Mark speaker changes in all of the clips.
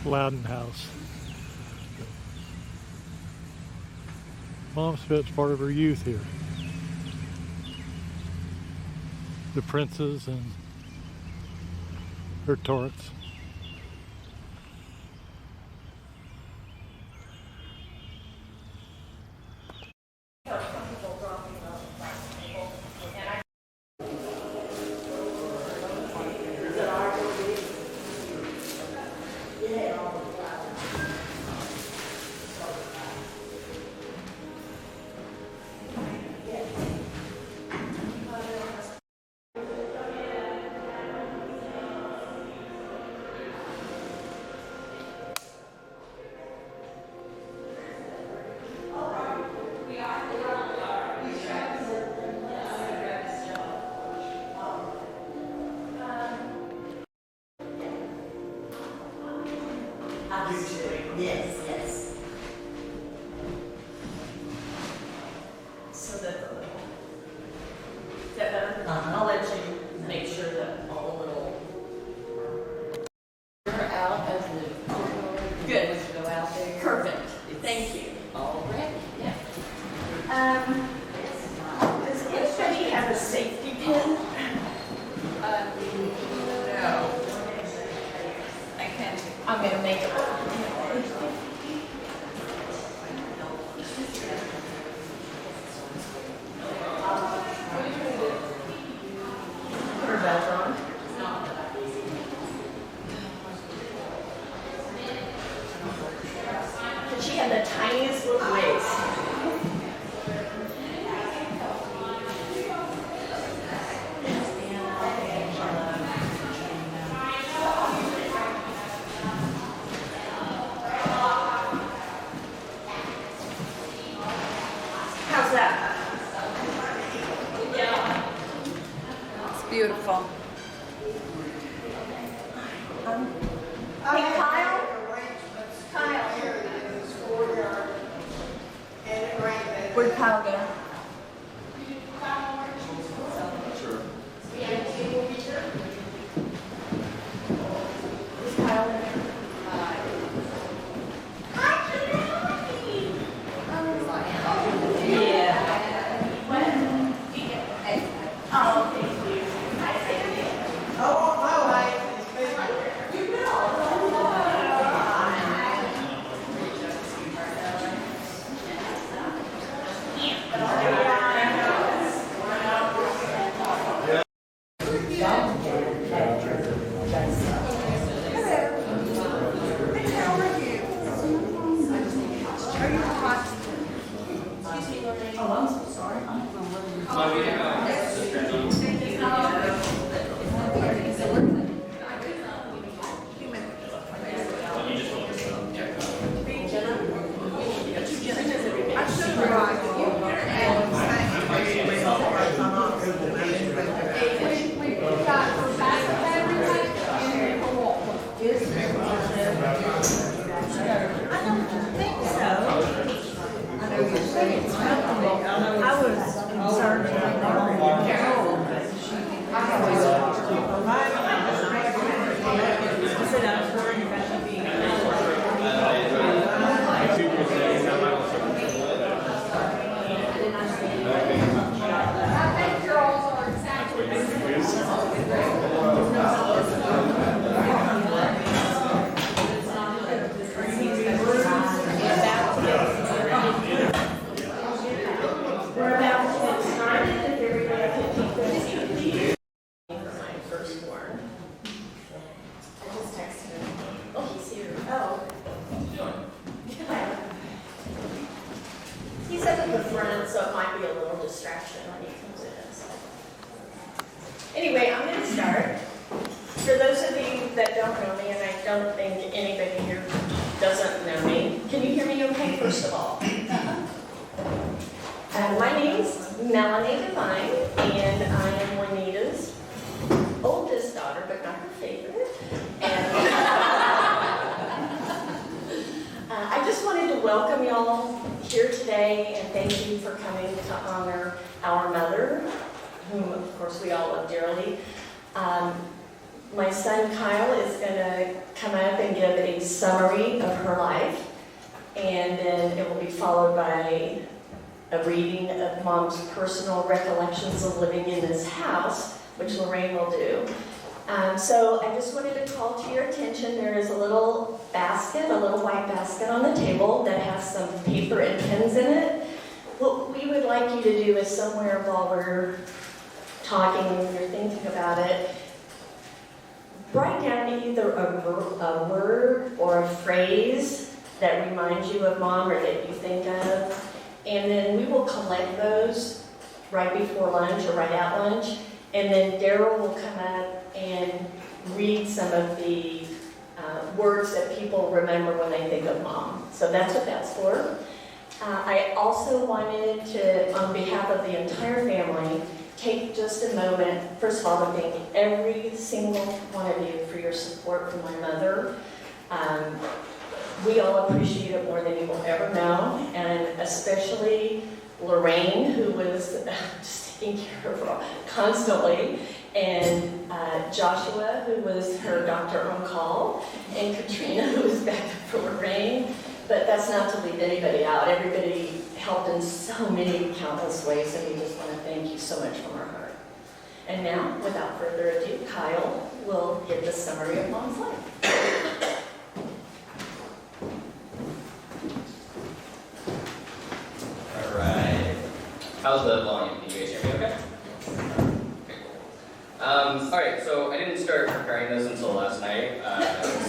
Speaker 1: Loudon House. Mom spent part of her youth here. The Princes and her Torrance.
Speaker 2: I do too. Yes, yes. So that the little, is that better? I'll let you make sure that all the little
Speaker 3: You're out as the
Speaker 2: good.
Speaker 3: go out there.
Speaker 2: Perfect. Thank you.
Speaker 3: All ready? Yeah.
Speaker 2: Does anybody have a safety pin?
Speaker 3: No. I can't.
Speaker 2: I'm going to make it. Her bells on. She had the tiniest little waist. How's that?
Speaker 3: It's beautiful.
Speaker 2: Hey, Kyle? Kyle. Where'd Kyle go? Is Kyle in there? Oh, thank you. Oh, I'm so sorry. I was concerned He's up at the front, so it might be a little distraction when he comes in. So. Anyway, I'm going to start. For those of you that don't know me, and I don't think anybody here doesn't know me, can you hear me okay, first of all? My name's Melanie Devine, and I am Juanita's oldest daughter, but not her favorite. And I just wanted to welcome y'all here today and thank you for coming to honor our mother, whom of course we all love dearly. My son Kyle is going to come up and give a summary of her life, and then it will be followed by a reading of Mom's personal recollections of living in this house, which Lorraine will do. So I just wanted to call to your attention, there is a little basket, a little white basket on the table that has some paper and pens in it. What we would like you to do is somewhere while we're talking and you're thinking about it, write down either a word or a phrase that reminds you of Mom or that you think of, and then we will collect those right before lunch or right at lunch, and then Daryl will come up and read some of the words that people remember when they think of Mom. So that's what that's for. I also wanted to, on behalf of the entire family, take just a moment, first of all, to thank every single one of you for your support for my mother. We all appreciate it more than you will ever know, and especially Lorraine, who was just taking care of her constantly, and Joshua, who was her doctor on call, and Katrina, who was back up for Lorraine. But that's not to leave anybody out. Everybody helped in so many countless ways, and we just want to thank you so much from our heart. And now, without further ado, Kyle will give the summary of Mom's life.
Speaker 4: All right. How's the volume? Can you guys hear me okay? Okay, cool. All right, so I didn't start preparing this until last night.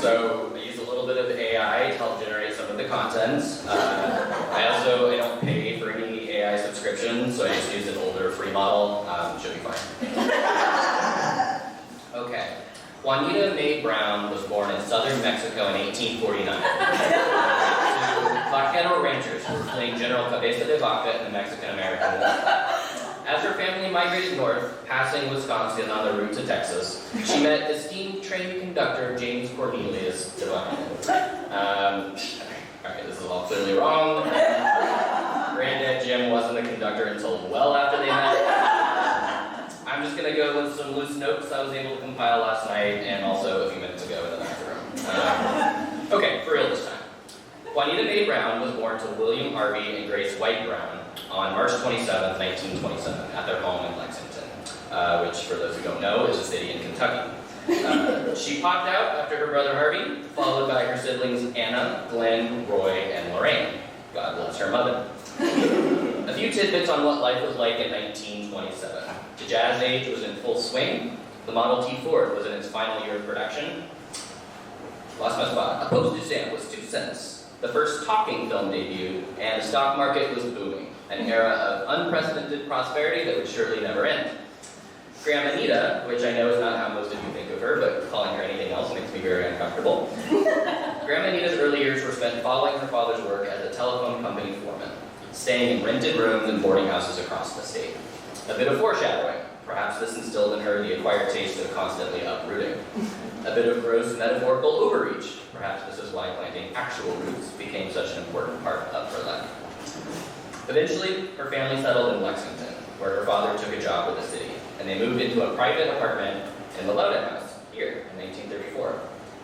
Speaker 4: So I used a little bit of AI to help generate some of the content. I don't pay for any AI subscriptions, so I just used an older free model. Should be fine. Okay. Juanita Mae Brown was born in southern Mexico in 1849 to vaquero ranchers who were fleeing General Cabeza de Vaca in the Mexican-American War. As her family migrated north, passing Wisconsin on the route to Texas, she met esteemed train conductor James Cornelius Devine. Alright, this is all clearly wrong. Granddad Jim wasn't a conductor until well after they met. I'm just going to go with some loose notes I was able to compile last night and also a few minutes ago in the bathroom. Okay, for real this time. Juanita Mae Brown was born to William Harvey and Grace White Brown on March 27, 1927, at their home in Lexington, which, for those who don't know, is a city in Kentucky. She popped out after her brother Harvey, followed by her siblings Anna, Glenn, Roy, and Lorraine. God bless her mother. A few tidbits on what life was like in 1927. The jazz age was in full swing. The Model T Ford was in its final year of production. Lost my spot. A postage stamp was 2 cents. The first talking film debuted, and the stock market was booming, an era of unprecedented prosperity that would surely never end. Grandma Anita, which I know is not how most of you think of her, but calling her anything else makes me very uncomfortable. Grandma Anita's early years were spent following her father's work as a telephone company foreman, staying in rented rooms and boarding houses across the state. A bit of foreshadowing. Perhaps this instilled in her the acquired taste of constantly uprooting. A bit of gross metaphorical overreach. Perhaps this is why planting actual roots became such an important part of her life. Eventually, her family settled in Lexington, where her father took a job with the city, and they moved into a private apartment in the Loudon House, here in 1934.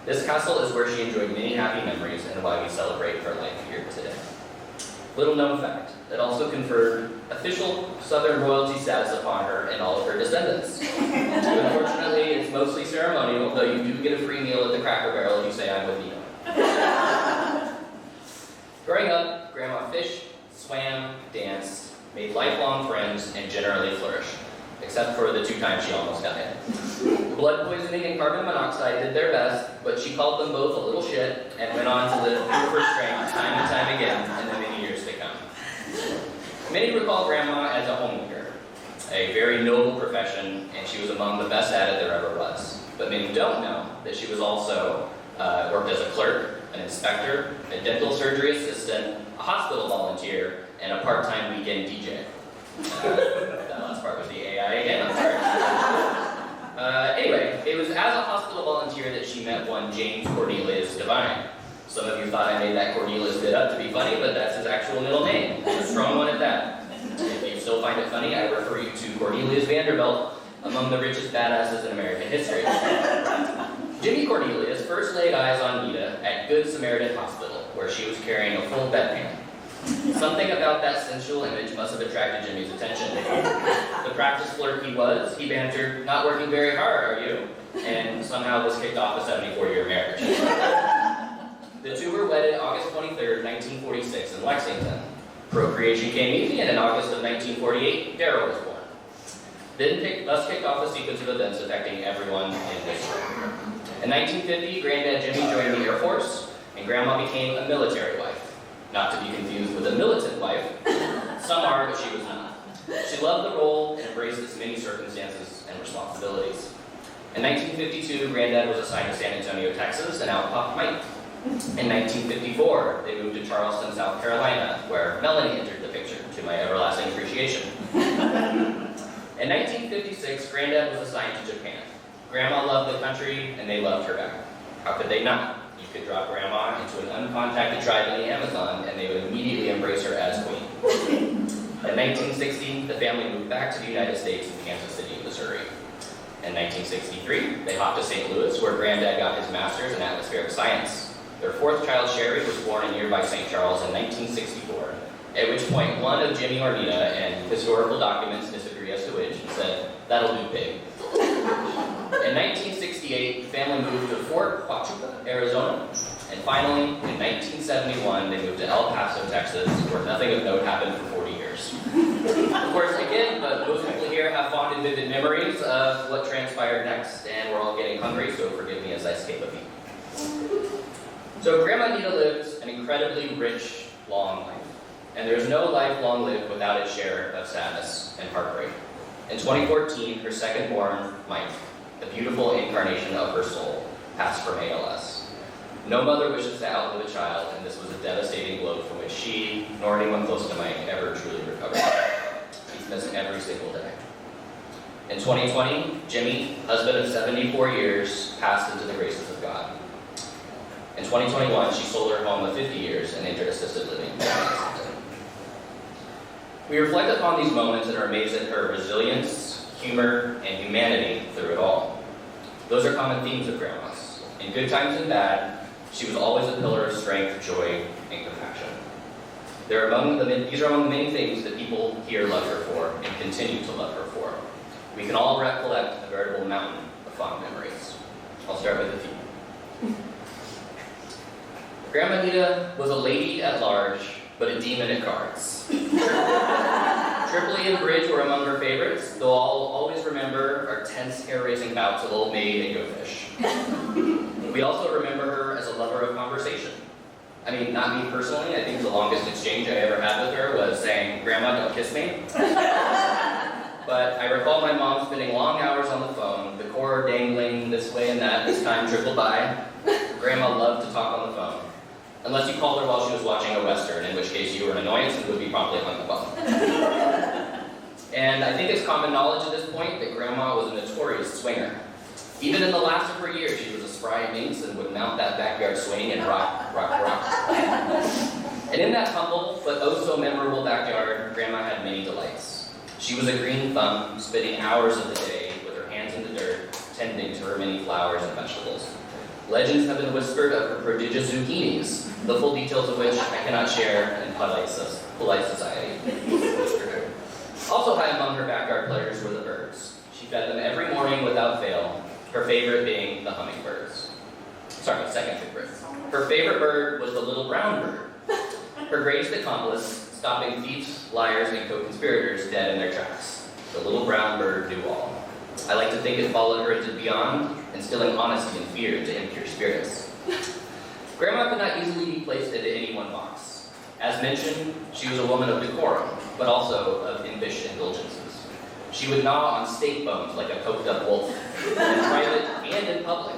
Speaker 4: This castle is where she enjoyed many happy memories and why we celebrate her life here today. Little known fact, it also conferred official Southern royalty status upon her and all of her descendants. Unfortunately, it's mostly ceremonial, though you do get a free meal at the Cracker Barrel if you say I'm with Nina. Growing up, Grandma fished, swam, danced, made lifelong friends, and generally flourished, except for the 2 times she almost died. Blood poisoning and carbon monoxide did their best, but she called them both a little shit and went on to live proof her strength time and time again in the many years to come. Many recall Grandma as a homemaker, a very noble profession, and she was among the best at it there ever was. But many don't know that she was also worked as a clerk, an inspector, a dental surgery assistant, a hospital volunteer, and a part-time weekend DJ. That last part was the AI again, I'm sorry. Anyway, it was as a hospital volunteer that she met one James Cornelius Devine. Some of you thought I made that Cornelius bit up to be funny, but that's his actual middle name. A strong one at that. If you still find it funny, I refer you to Cornelius Vanderbilt, among the richest badasses in American history. Jimmy Cornelius first laid eyes on Nita at Good Samaritan Hospital, where she was carrying a full bedpan. Something about that sensual image must have attracted Jimmy's attention. The practice flirt he was, he bantered, "Not working very hard, are you?" and somehow was kicked off a 74-year marriage. The two were wedded August 23rd, 1946 in Lexington. Procreation came easy, and in August of 1948, Darryl was born. Thus kicked off a sequence of events affecting everyone in this room. In 1950, Granddad Jimmy joined the Air Force, and Grandma became a military wife. Not to be confused with a militant wife. Some are, but she was not. She loved the role and embraced its many circumstances and responsibilities. In 1952, Granddad was assigned to San Antonio, Texas, and out popped Mike. In 1954, they moved to Charleston, South Carolina, where Melanie entered the picture, to my everlasting appreciation. In 1956, Granddad was assigned to Japan. Grandma loved the country, and they loved her back. How could they not? You could drop Grandma into an uncontacted tribe in the Amazon, and they would immediately embrace her as queen. In 1960, the family moved back to the United States in Kansas City, Missouri. In 1963, they hopped to St. Louis, where Granddad got his master's in atmospheric science. Their fourth child, Sherry, was born in nearby St. Charles in 1964, at which point one of Jimmy or Nita, and historical documents disagree as to which, said, "That'll do, pig." In 1968, the family moved to Fort Huachuca, Arizona, and finally, in 1971, they moved to El Paso, Texas, where nothing of note happened for 40 years. Of course, again, but most people here have fond and vivid memories of what transpired next, and we're all getting hungry, so forgive me as I skip a beat. So Grandma Nita lived an incredibly rich, long life, and there's no life long lived without its share of sadness and heartbreak. In 2014, her second-born, Mike, the beautiful incarnation of her soul, passed from ALS. No mother wishes to outlive a child, and this was a devastating blow from which she, nor anyone close to Mike, ever truly recovered. He's missed every single day. In 2020, Jimmy, husband of 74 years, passed into the graces of God. In 2021, she sold her home of 50 years and entered assisted living. We reflect upon these moments and are amazed at her resilience, humor, and humanity through it all. Those are common themes of Grandma's. In good times and bad, she was always a pillar of strength, joy, and compassion. These are among the many things that people here love her for and continue to love her for. We can all recollect a veritable mountain of fond memories. I'll start with a few. Grandma Nita was a lady at large, but a demon at cards. Tripoli and bridge were among her favorites, though I'll always remember our tense, hair-raising bouts of Old Maid and Go Fish. We also remember her as a lover of conversation. I mean, not me personally, I think the longest exchange I ever had with her was saying, "Grandma, don't kiss me." But I recall my mom spending long hours on the phone, the cord dangling this way and that, this time tripled by. Grandma loved to talk on the phone. Unless you called her while she was watching a Western, in which case you were an annoyance and would be promptly hung the phone. And I think it's common knowledge at this point that Grandma was a notorious swinger. Even in the last of her years, she was a spry minx and would mount that backyard swing and rock. And in that humble, but oh so memorable backyard, Grandma had many delights. She was a green thumb, spending hours of the day with her hands in the dirt, tending to her many flowers and vegetables. Legends have been whispered of her prodigious zucchinis, the full details of which I cannot share in polite society. Also high among her backyard pleasures were the birds. She fed them every morning without fail, her favorite being the hummingbirds. Sorry, second favorite. Her favorite bird was the little brown bird. Her greatest accomplice, stopping thieves, liars, and co-conspirators dead in their tracks. The little brown bird knew all. I like to think it followed her into beyond, instilling honesty and fear into impure spirits. Grandma could not easily be placed into any one box. As mentioned, she was a woman of decorum, but also of impish indulgences. She would gnaw on steak bones like a coked up wolf, in private and in public.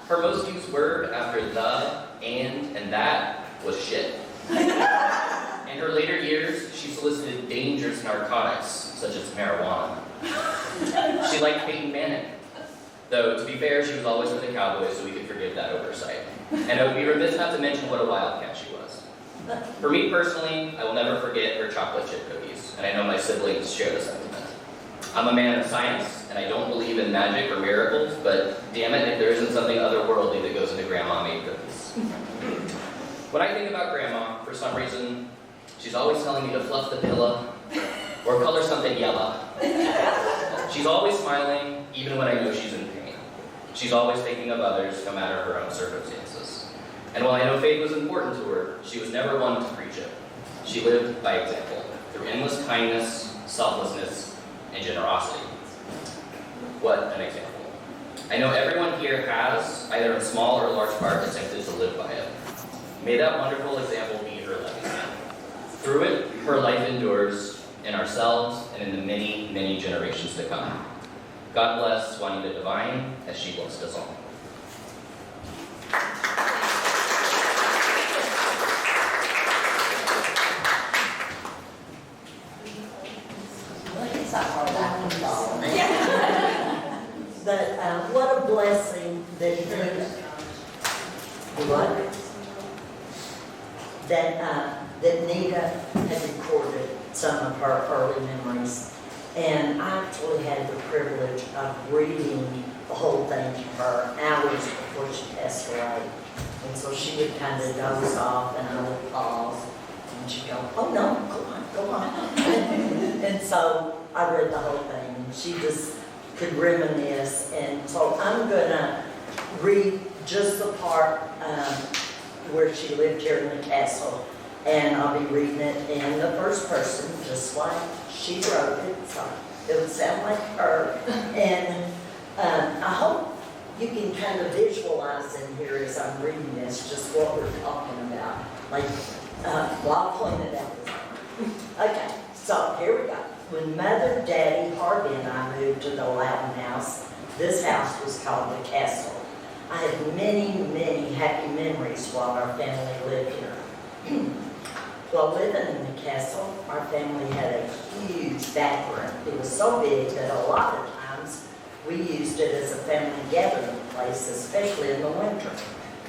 Speaker 4: Her most used word after the, and that was shit. In her later years, she solicited dangerous narcotics, such as marijuana. She liked Peyton Manning. Though, to be fair, she was always for the Cowboys, so we could forgive that oversight. And I would be remiss not to mention what a wildcat she was. For me personally, I will never forget her chocolate chip cookies, and I know my siblings share the sentiment. I'm a man of science, and I don't believe in magic or miracles, but damn it if there isn't something otherworldly that goes into Grandma made cookies. When I think about Grandma, for some reason, she's always telling me to fluff the pillow or color something yellow. She's always smiling, even when I know she's in pain. She's always thinking of others, no matter her own circumstances. And while I know faith was important to her, she was never one to preach it. She lived by example, through endless kindness, selflessness, and generosity. What an example. I know everyone here has, either in small or large part, attempted to live by it. May that wonderful example be her legacy. Through it, her life endures in ourselves and in the many, many generations to come. God bless Juanita Devine as she blessed us all.
Speaker 5: But what a blessing that that Nita had recorded some of her early memories. And I actually had the privilege of reading the whole thing to her hours before she passed away. And so she would kind of doze off and I would pause and she'd go, oh no, go on. And so I read the whole thing and she just could reminisce. And so I'm gonna read just the part where she lived here in the castle. And I'll be reading it in the first person, just like she wrote it, so it would sound like her. And I hope you can kind of visualize in here as I'm reading this, just what we're talking about. Like, well, I'll point it out. Okay, so here we go. When Mother, Daddy, Harvey, and I moved to the Loudon House, this house was called the Castle. I had many, many happy memories while our family lived here. While living in the castle, our family had a huge back room. It was so big that a lot of times we used it as a family gathering place, especially in the winter.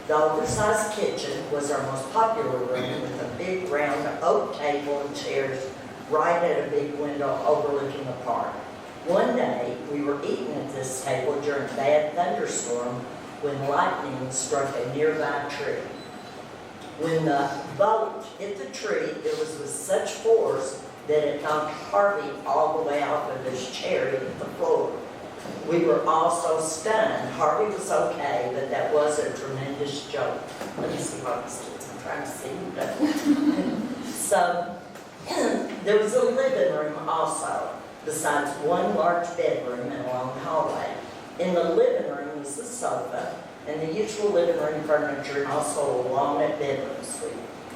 Speaker 5: The oversized kitchen was our most popular room with a big round oak table and chairs right at a big window overlooking the park. One day, we were eating at this table during a bad thunderstorm when lightning struck a nearby tree. When the bolt hit the tree, it was with such force that it knocked Harvey all the way off of his chair into the floor. We were all so stunned. Harvey was okay, but that was a tremendous joke. Let me see Harvey's kids. I'm trying to see. So, there was a living room also, besides one large bedroom and a long hallway. In the living room was the sofa, and the usual living room furniture, and also a walnut bedroom suite.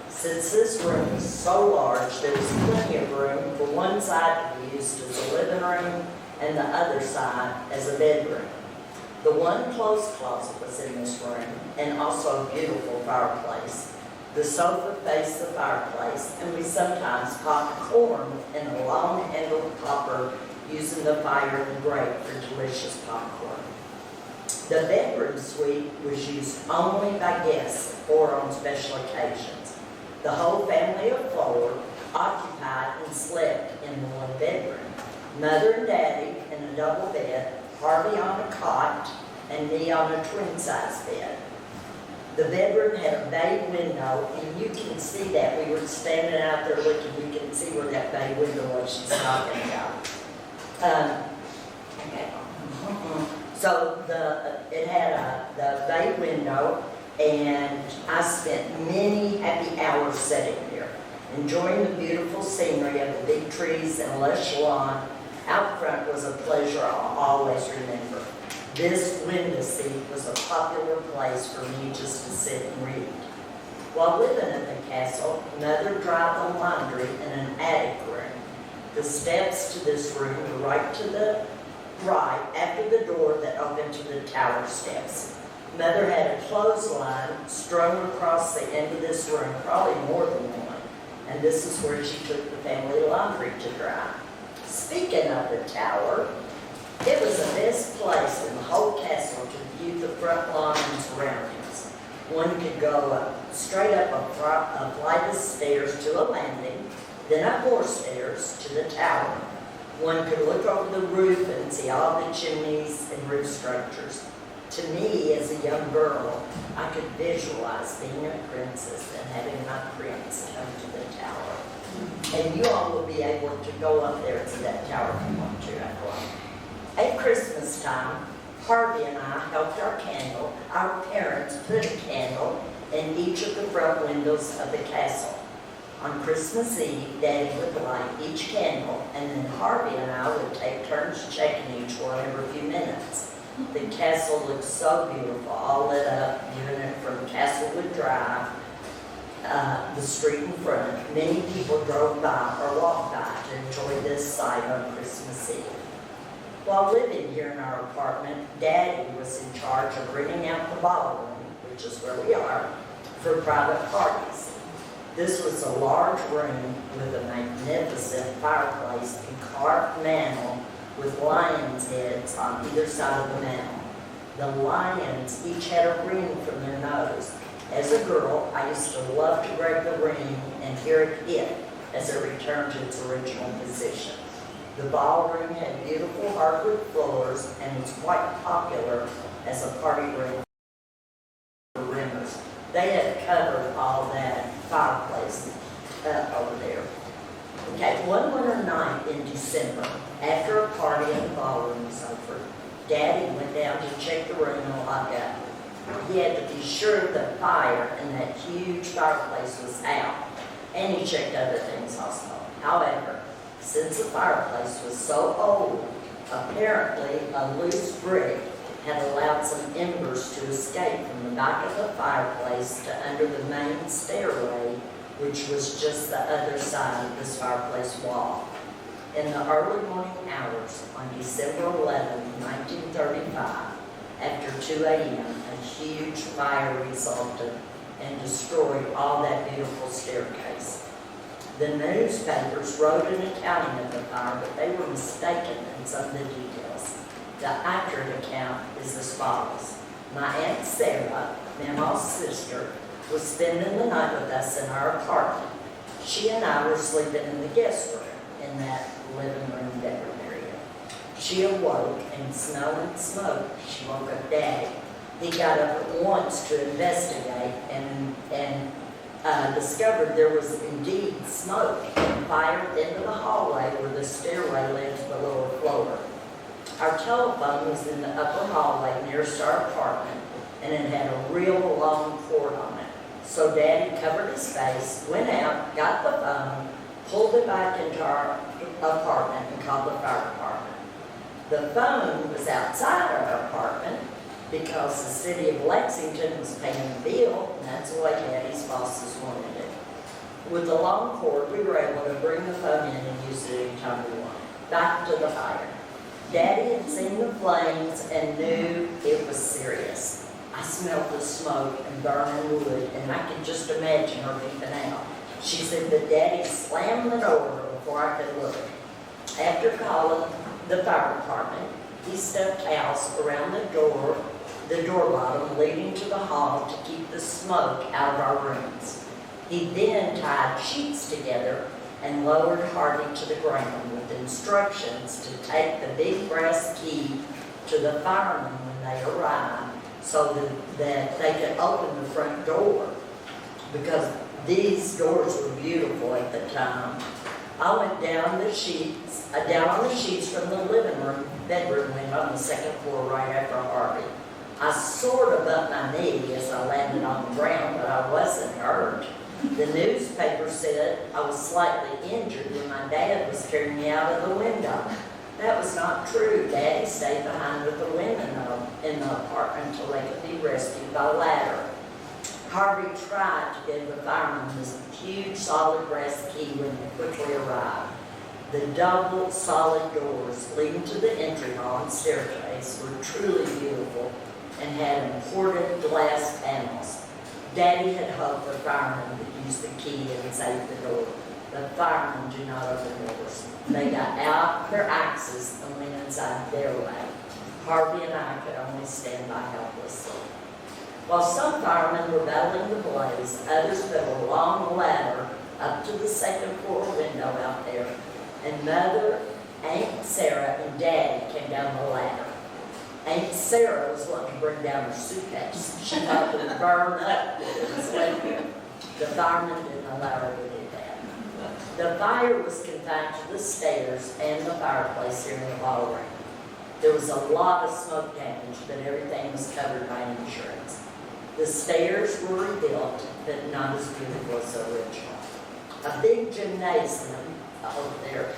Speaker 5: Since this room was so large, there was plenty of room for one side to be used as a living room and the other side as a bedroom. The one clothes closet was in this room, and also a beautiful fireplace. The sofa faced the fireplace, and we sometimes popped corn in a long-handled popper using the fire and the grate for delicious popcorn. The bedroom suite was used only by guests or on special occasions. The whole family of four occupied and slept in the one bedroom. Mother and Daddy in a double bed, Harvey on a cot, and me on a twin-size bed. The bedroom had a bay window, and you can see that. We were standing out there looking, you can see where that bay window was she's talking about. So it had the bay window, and I spent many happy hours sitting here, enjoying the beautiful scenery of the big trees and lush lawn. Out front was a pleasure I'll always remember. This window seat was a popular place for me just to sit and read. While living in the castle, Mother dried the laundry in an attic room. The steps to this room were right to the right after the door that opened to the tower steps. Mother had a clothesline strung across the end of this room, probably more than one, and this is where she took the family laundry to dry. Speaking of the tower, it was the best place in the whole castle to view the front lawn and surroundings. One could go straight up a flight of stairs to a landing, then up more stairs to the tower. One could look over the roof and see all the chimneys and roof structures. To me, as a young girl, I could visualize being a princess and having my prince come to the tower. And you all will be able to go up there to that tower if you want to, I thought. At Christmas time, Harvey and I helped our parents put a candle in each of the front windows of the castle. On Christmas Eve, Daddy would light each candle, and then Harvey and I would take turns checking each one every few minutes. The castle looked so beautiful, all lit up, viewing it from Castlewood Drive, the street in front. Many people drove by or walked by to enjoy this sight on Christmas Eve. While living here in our apartment, Daddy was in charge of renting out the ballroom, which is where we are, for private parties. This was a large room with a magnificent fireplace and carved mantel with lions' heads on either side of the mantel. The lions each had a ring from their nose. As a girl, I used to love to grab the ring and hear it hit as it returned to its original position. The ballroom had beautiful hardwood floors and was quite popular as a party room for rimmers. They had covered all that fireplace over there. Okay, one winter night in December, after a party in the ballroom was over, Daddy went down to check the room and lock up. He had to be sure the fire in that huge fireplace was out, and he checked other things also. However, since the fireplace was so old, apparently a loose brick had allowed some embers to escape from the back of the fireplace to under the main stairway, which was just the other side of this fireplace wall. In the early morning hours on December 11, 1935, after 2 a.m., a huge fire resulted and destroyed all that beautiful staircase. The newspapers wrote an accounting of the fire, but they were mistaken in some of the details. The accurate account is as follows. My Aunt Sarah, Mama's sister, was spending the night with us in our apartment. She and I were sleeping in the guest room in that living room bedroom area. She awoke and smelling smoke. She woke up Daddy. He got up at once to investigate and discovered there was indeed smoke and fire into the hallway where the stairway led to the lower floor. Our telephone was in the upper hallway nearest our apartment, and it had a real long cord on it. So Daddy covered his face, went out, got the phone, pulled it back into our apartment, and called the fire department. The phone was outside our apartment because the city of Lexington was paying the bill, and that's the way Daddy's bosses wanted it. With the long cord, we were able to bring the phone in and use it anytime we wanted. Back to the fire. Daddy had seen the flames and knew it was serious. I smelled the smoke and burning wood, and I could just imagine her peeping out. She said that Daddy slammed the door before I could look. After calling the fire department, he stuffed towels around the door bottom leading to the hall to keep the smoke out of our rooms. He then tied sheets together and lowered Harvey to the ground with instructions to take the big brass key to the firemen when they arrived so that they could open the front door, because these doors were beautiful at the time. I went down on the sheets from the living room, bedroom window on the second floor right after Harvey. I sort of bumped my knee as I landed on the ground, but I wasn't hurt. The newspaper said I was slightly injured when my dad was carrying me out of the window. That was not true. Daddy stayed behind with the women in the apartment until they could be rescued by ladder. Harvey tried to give the firemen this huge solid brass key when they quickly arrived. The double solid doors leading to the entry hall and staircase were truly beautiful and had imported glass panels. Daddy had hoped the firemen would use the key and save the door. The firemen do not open doors. They got out their axes and went inside their way. Harvey and I could only stand by helplessly. While some firemen were battling the blaze, others built a long ladder up to the second floor window out there, and Mother Aunt Sarah and Daddy came down the ladder. Aunt Sarah was wanting to bring down her suitcase. She thought it would burn up with it was left. The firemen didn't allow her to do that. The fire was confined to the stairs and the fireplace here in the ballroom. There was a lot of smoke damage, but everything was covered by insurance. The stairs were rebuilt, but not as beautiful as the original. A big gymnasium over there,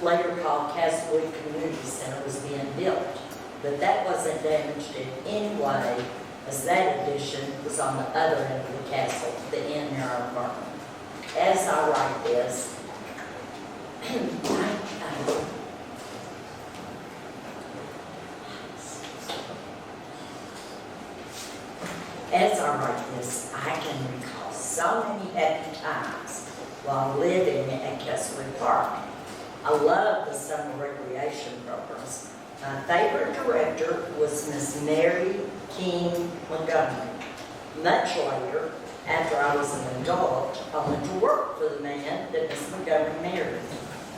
Speaker 5: later called Castlewood Community Center, was being built, but that wasn't damaged in any way, as that addition was on the other end of the castle, the inn near our apartment. As I write this, I can recall so many happy times while living at Castlewood Park. I love the summer recreation programs. My favorite director was Miss Mary King Montgomery. Much later, after I was an adult, I went to work for the man that Miss Montgomery married.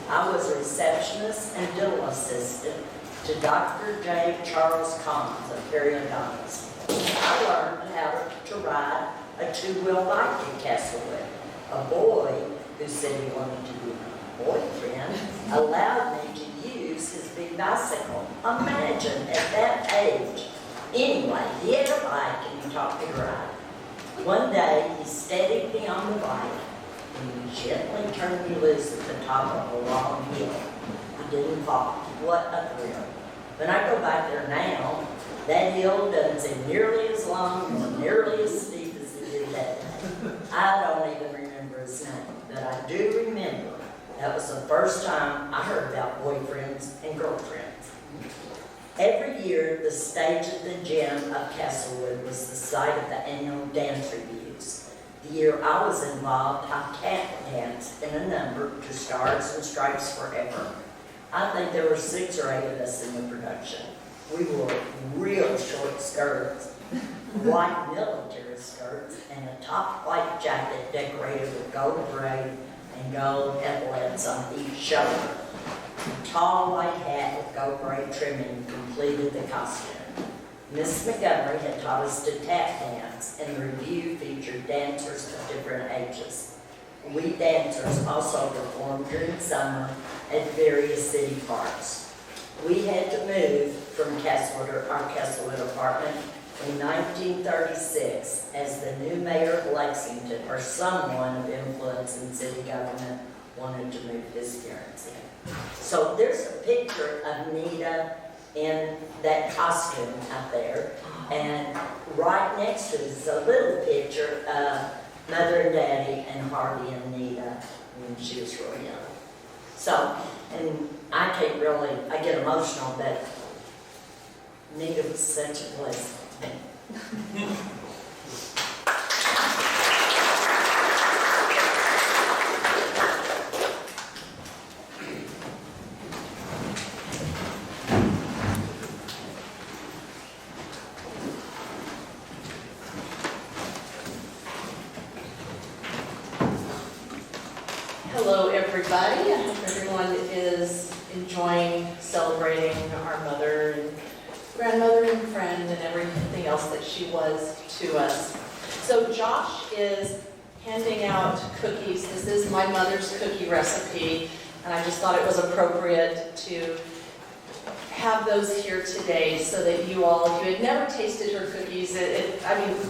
Speaker 5: I was a receptionist and dental assistant to Dr. J. Charles Collins of periodontist. I learned how to ride a two-wheel bike at Castlewood. A boy who said he wanted to be my boyfriend allowed me to use his big bicycle. Imagine at that age. Anyway, he had a bike and he taught me to ride. One day, he steadied me on the bike and he gently turned me loose at the top of a long hill. I didn't fall. What a thrill. When I go back there now, that hill doesn't seem nearly as long or nearly as steep as it did that day. I don't even remember his name, but I do remember that was the first time I heard about boyfriends and girlfriends. Every year, the stage at the gym of Castlewood was the site of the annual dance reviews. The year I was involved, I tap danced in a number to Stars and Stripes Forever. I think there were 6 or 8 of us in the production. We wore real short skirts, white military skirts, and a top white jacket decorated with gold braid and gold epaulets on each shoulder. A tall white hat with gold braid trimming completed the costume. Miss Montgomery had taught us to tap dance, and the review featured dancers of different ages. We dancers also performed during summer at various city parks. We had to move from our Castlewood apartment in 1936 as the new mayor of Lexington, or someone of influence in city government, wanted to move his parents in. So there's a picture of Nita in that costume out there, and right next to it is a little picture of Mother and Daddy and Harvey and Nita when she was real young. So, and I get emotional, but Nita was such a blessing.
Speaker 6: Hello, everybody. I hope everyone is enjoying celebrating our mother and grandmother and friend and everything else that she was to us. So Josh is handing out cookies. This is my mother's cookie recipe, and I just thought it was appropriate to have those here today so that you all, if you had never tasted her cookies,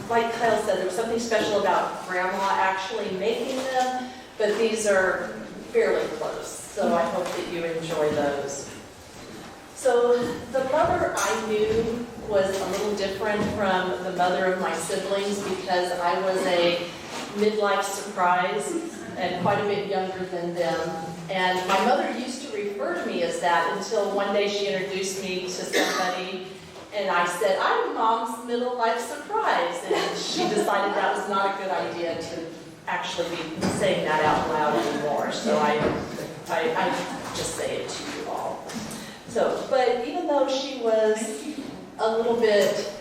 Speaker 6: like Kyle said, there was something special about Grandma actually making them, but these are fairly close, so I hope that you enjoy those. So the mother I knew was a little different from the mother of my siblings because I was a midlife surprise and quite a bit younger than them. And my mother used to refer to me as that until one day she introduced me to somebody and I said, I'm Mom's middle life surprise. And she decided that was not a good idea to actually be saying that out loud anymore. So I just say it to you all. So, but even though she was a little bit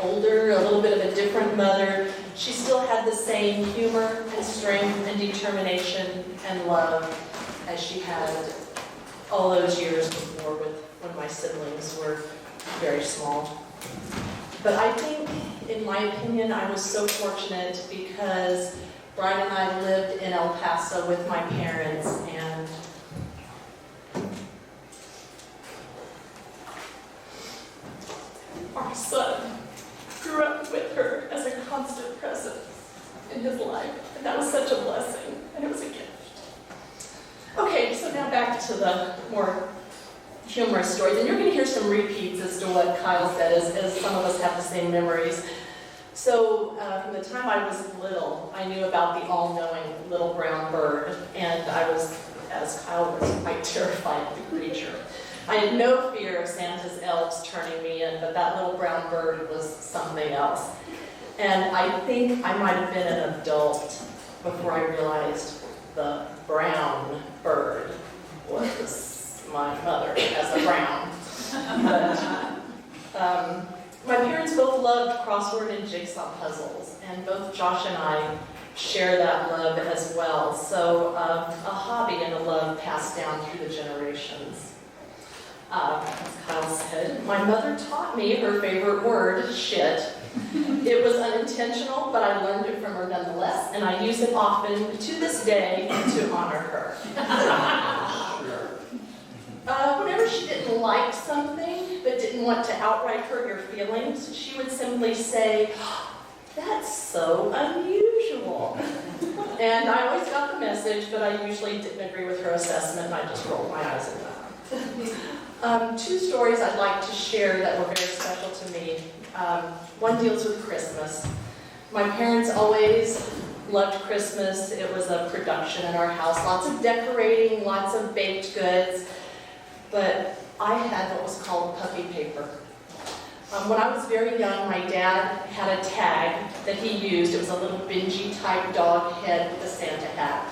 Speaker 6: older, a little bit of a different mother, she still had the same humor and strength and determination and love as she had all those years before when my siblings were very small. But I think, in my opinion, I was so fortunate because Brian and I lived in El Paso with my parents, and our son grew up with her as a constant presence in his life. And that was such a blessing, and it was a gift. Okay, so now back to the more humorous stories. And you're going to hear some repeats as to what Kyle said, as some of us have the same memories. So from the time I was little, I knew about the all-knowing little brown bird, and I was, as Kyle was, quite terrified of the creature. I had no fear of Santa's elves turning me in, but that little brown bird was something else. And I think I might have been an adult before I realized the brown bird was my mother as a brown. But, my parents both loved crossword and jigsaw puzzles, and both Josh and I share that love as well. So a hobby and a love passed down through the generations. As Kyle said, my mother taught me her favorite word, shit. It was unintentional, but I learned it from her nonetheless, and I use it often to this day to honor her. Whenever she didn't like something, but didn't want to outright hurt your feelings, she would simply say, "That's so unusual." And I always got the message, but I usually didn't agree with her assessment, and I just rolled my eyes at that. Two stories I'd like to share that were very special to me. One deals with Christmas. My parents always loved Christmas. It was a production in our house. Lots of decorating, lots of baked goods. But I had what was called puppy paper. When I was very young, my dad had a tag that he used. It was a little Benji type dog head with a Santa hat.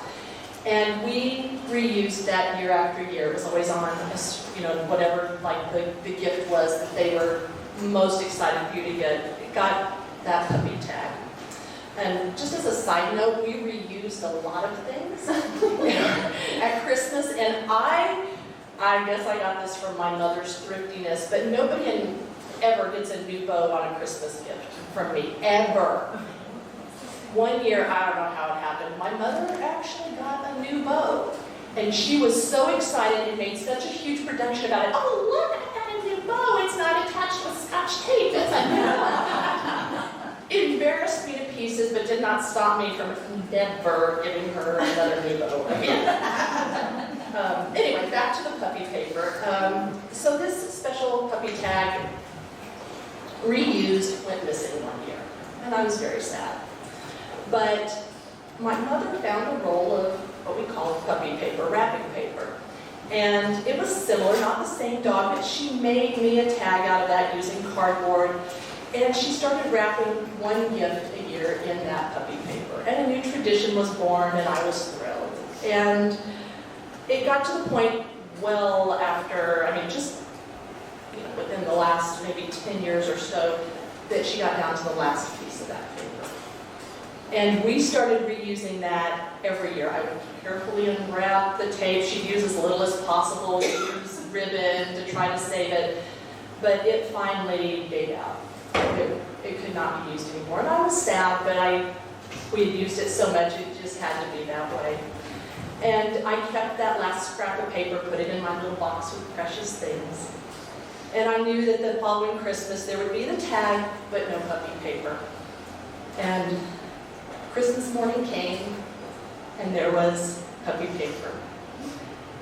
Speaker 6: And we reused that year after year. It was always on, whatever like the gift was that they were most excited for you to get. It got that puppy tag. And just as a side note, we reused a lot of things at Christmas. And I guess I got this from my mother's thriftiness, but nobody ever gets a new bow on a Christmas gift from me, ever. One year, I don't know how it happened, my mother actually got a new bow. And she was so excited and made such a huge production about it. "Oh, look, I got a new bow. It's not attached with Scotch tape. It's a new one." It embarrassed me to pieces, but did not stop me from never giving her another new bow again. Anyway, back to the puppy paper. So this special puppy tag, reused, went missing one year. And I was very sad. But my mother found a roll of what we call puppy paper, wrapping paper. And it was similar, not the same dog, but she made me a tag out of that using cardboard. And she started wrapping one gift a year in that puppy paper. And a new tradition was born, and I was thrilled. And it got to the point well after, just within the last maybe 10 years or so, that she got down to the last piece of that paper. And we started reusing that every year. I would carefully unwrap the tape. She'd use as little as possible, use ribbon to try to save it. But it finally gave out. It could not be used anymore. And I was sad, but we had used it so much, it just had to be that way. And I kept that last scrap of paper, put it in my little box with precious things. And I knew that the following Christmas there would be the tag, but no puppy paper. And Christmas morning came, and there was puppy paper.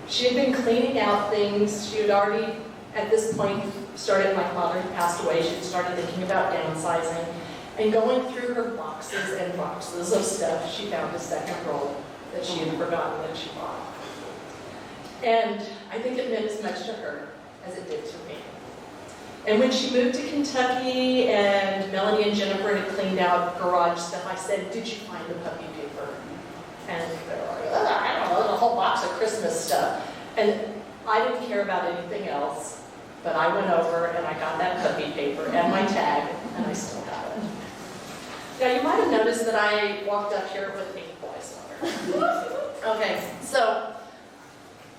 Speaker 6: She had been cleaning out things. She had already, at this point, started, my father had passed away, she had started thinking about downsizing. And going through her boxes and boxes of stuff, she found a second roll that she had forgotten that she bought. And I think it meant as much to her as it did to me. And when she moved to Kentucky and Melanie and Jennifer had cleaned out garage stuff, I said, "Did you find the puppy paper?" And they were like, "I don't know, the whole box of Christmas stuff." And I didn't care about anything else, but I went over and I got that puppy paper and my tag, and I still have it. Now, you might have noticed that I walked up here with Pink Boy sweater. Okay, so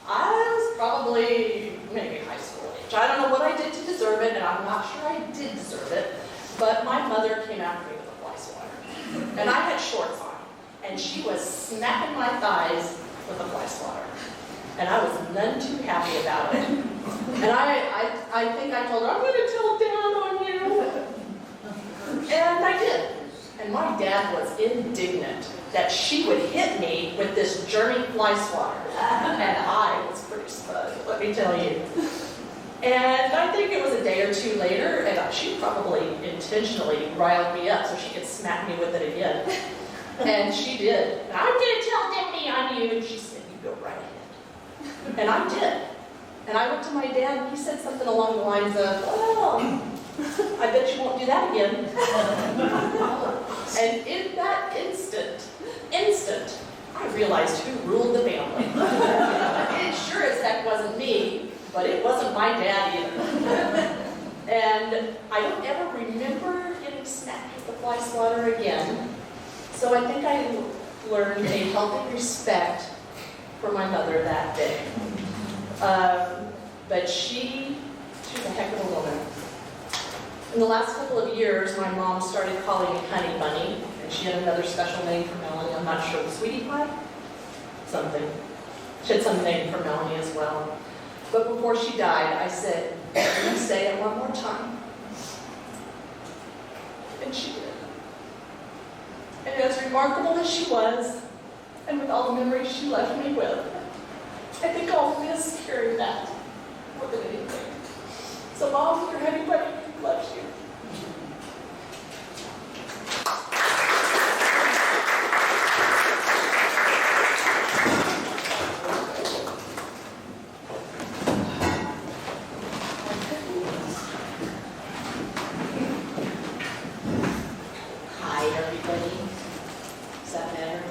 Speaker 6: I was probably maybe high school age. I don't know what I did to deserve it, and I'm not sure I did deserve it, but my mother came after me with a fly swatter. And I had shorts on, and she was smacking my thighs with a fly swatter. And I was none too happy about it. And I think I told her, I'm going to tell Dad on you. And I did. And my dad was indignant that she would hit me with this German fly swatter. And I was pretty smug, let me tell you. And I think it was a day or two later, and she probably intentionally riled me up so she could smack me with it again. And she did. And I'm going to tell Daddy on you. And she said, you go right ahead. And I did. And I went to my dad, and he said something along the lines of, well, I bet you won't do that again. And in that instant, I realized who ruled the family. It sure as heck wasn't me, but it wasn't my dad either. And I don't ever remember getting smacked with the fly swatter again. So I think I learned a healthy respect for my mother that day. But she's a heck of a woman. In the last couple of years, my mom started calling me Honey Bunny, and she had another special name for Melanie. I'm not sure, Sweetie Pie? Something. She had some name for Melanie as well. But before she died, I said, "Can you say it one more time?" And she did. And as remarkable as she was, and with all the memories she left me with, I think I'll miss hearing that more than anything. So Mom, if you're anybody who loves you,
Speaker 7: Hi, everybody. Does that matter?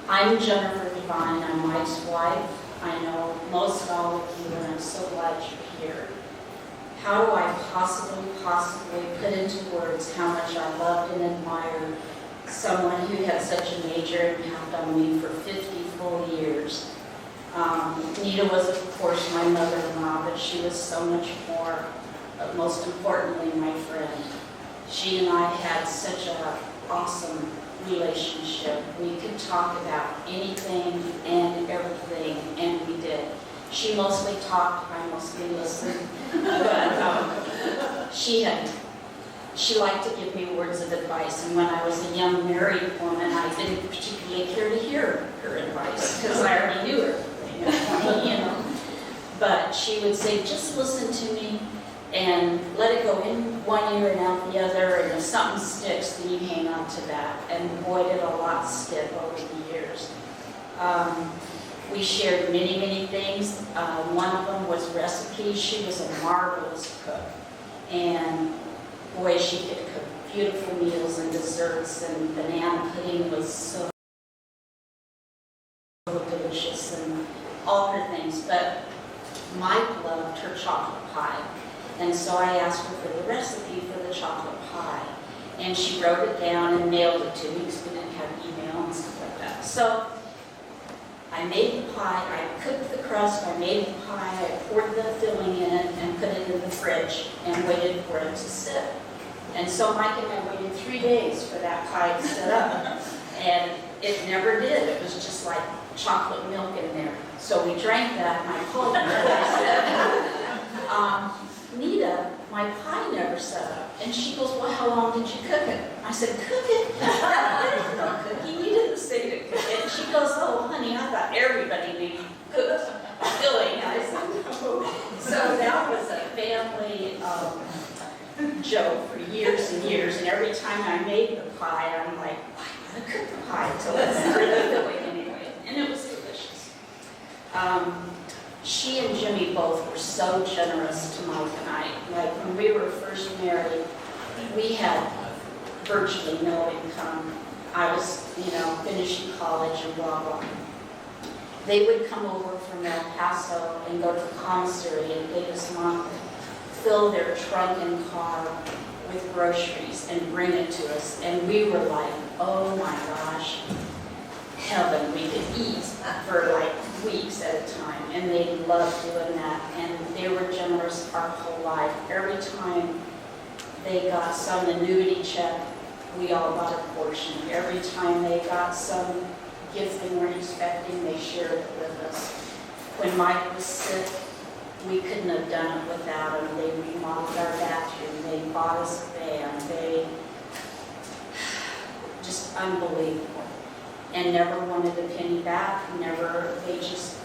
Speaker 7: I'm Jennifer Devine. I'm Mike's wife. I know most all of you, and I'm so glad you're here. How do I possibly put into words how much I loved and admired someone who had such a major impact on me for 50 full years? Nita was, of course, my mother-in-law, but she was so much more, but most importantly, my friend. She and I had such an awesome relationship. We could talk about anything and everything, and we did. She mostly talked, I mostly listened, but she liked to give me words of advice, and when I was a young married woman, I didn't particularly care to hear her advice, because I already knew everything, you know. But she would say, just listen to me, and let it go in one ear and out the other, and if something sticks, then you hang on to that. And boy, did a lot stick over the years. We shared many, many things. One of them was recipes. She was a marvelous cook. And boy, she could cook beautiful meals and desserts, and banana pudding was so delicious, and all her things. But Mike loved her chocolate pie. And so I asked her for the recipe for the chocolate pie. And she wrote it down and mailed it to me, because we didn't have email and stuff like that. So I made the pie, I cooked the crust, I made the pie, I poured the filling in it and put it in the fridge and waited for it to sit. And so Mike and I waited 3 days for that pie to sit up. And it never did. It was just like chocolate milk in there. So we drank that, and I called her and I said, Nita, my pie never set up. And she goes, well, how long did you cook it? I said, cook it? There's no cooking. You didn't say to cook it. And she goes, oh, honey, I thought everybody needed cooked filling. And I said, no. So that was a family joke for years and years. And every time I made the pie, I'm like, I gotta cook the pie until it's the filling anyway. And it was delicious. She and Jimmy both were so generous to Mike and I. Like when we were first married, we had virtually no income. I was, finishing college and blah, blah. They would come over from El Paso and go to the commissary in Davis-Monthan, fill their trunk and car with groceries and bring it to us. And we were like, oh my gosh, heaven. We could eat for like weeks at a time, and they loved doing that. And they were generous our whole life. Every time they got some annuity check, we all got a portion. Every time they got some gift they weren't expecting, they shared it with us. When Mike was sick, we couldn't have done it without him. They remodeled our bathroom, they bought us a van, they just unbelievable. And never wanted a penny back, never, they just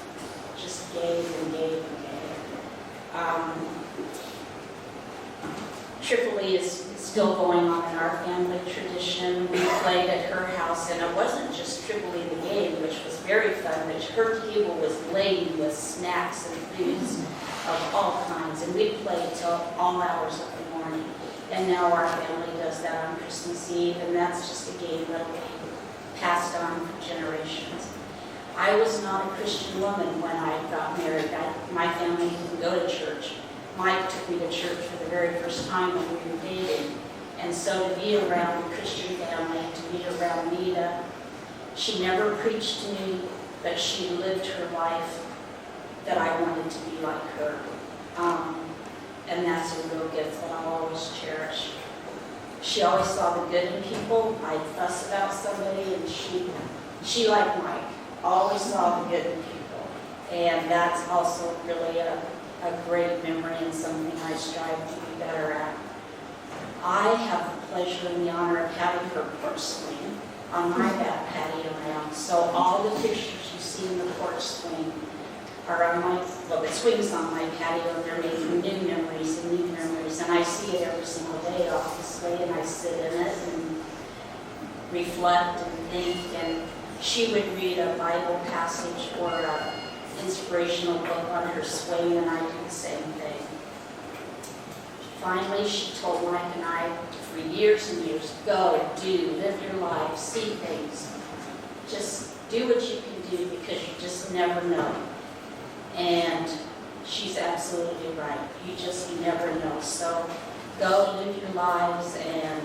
Speaker 7: gave and gave and gave. Tripoli is still going on in our family tradition. We played at her house, and it wasn't just Tripoli the game, which was very fun, but her table was laden with snacks and foods of all kinds, and we played till all hours of the morning. And now our family does that on Christmas Eve, and that's just a game that'll be passed on for generations. I was not a Christian woman when I got married. My family didn't go to church. Mike took me to church for the very first time when we were dating. And so to be around a Christian family, to be around Nita, she never preached to me, but she lived her life that I wanted to be like her. And that's a real gift that I'll always cherish. She always saw the good in people. I'd fuss about somebody, and she like Mike, always saw the good in people. And that's also really a great memory and something I strive to be better at. I have the pleasure and the honor of having her porch swing on my back patio now. So all the pictures you see in the porch swing are on my, well, it swings on my patio, and they're making new memories and new memories. And I see it every single day, obviously, and I sit in it and reflect and think. And she would read a Bible passage or an inspirational book on her swing, and I do the same thing. Finally, she told Mike and I for years and years, go, do, live your life, see things. Just do what you can do, because you just never know. And she's absolutely right. You just never know. So go live your lives, and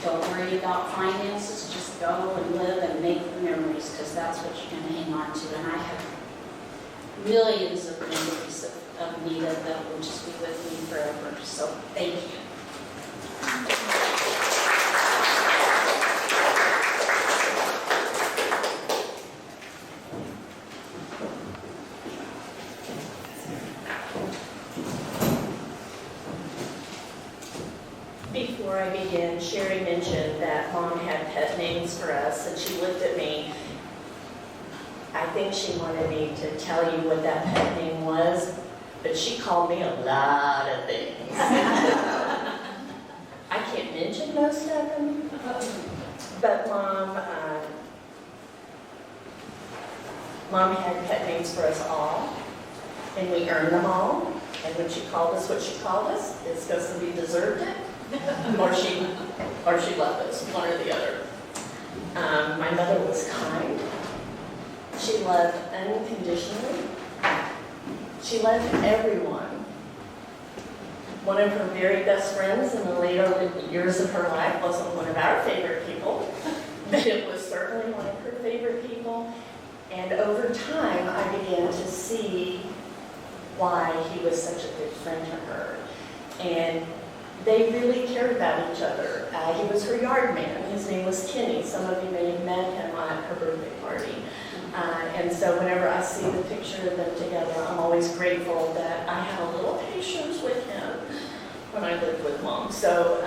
Speaker 7: don't worry about finances. Just go and live and make the memories, because that's what you're going to hang on to. And I have millions of memories of Nita that will just be with me forever. So thank you.
Speaker 2: Before I begin, Sherry mentioned that Mom had pet names for us, and she looked at me. I think she wanted me to tell you what that pet name was, but she called me a lot of things. I can't mention most of them, but Mom had pet names for us all, and we earned them all. And when she called us what she called us, it's because we deserved it. or she loved us, one or the other. My mother was kind. She loved unconditionally. She loved everyone. One of her very best friends in the later years of her life wasn't one of our favorite people, but it was certainly one of her favorite people. And over time, I began to see why he was such a good friend to her. And they really cared about each other. He was her yard man. His name was Kenny. Some of you may have met him at her birthday party. And so whenever I see the picture of them together, I'm always grateful that I had a little patience with him when I lived with Mom. So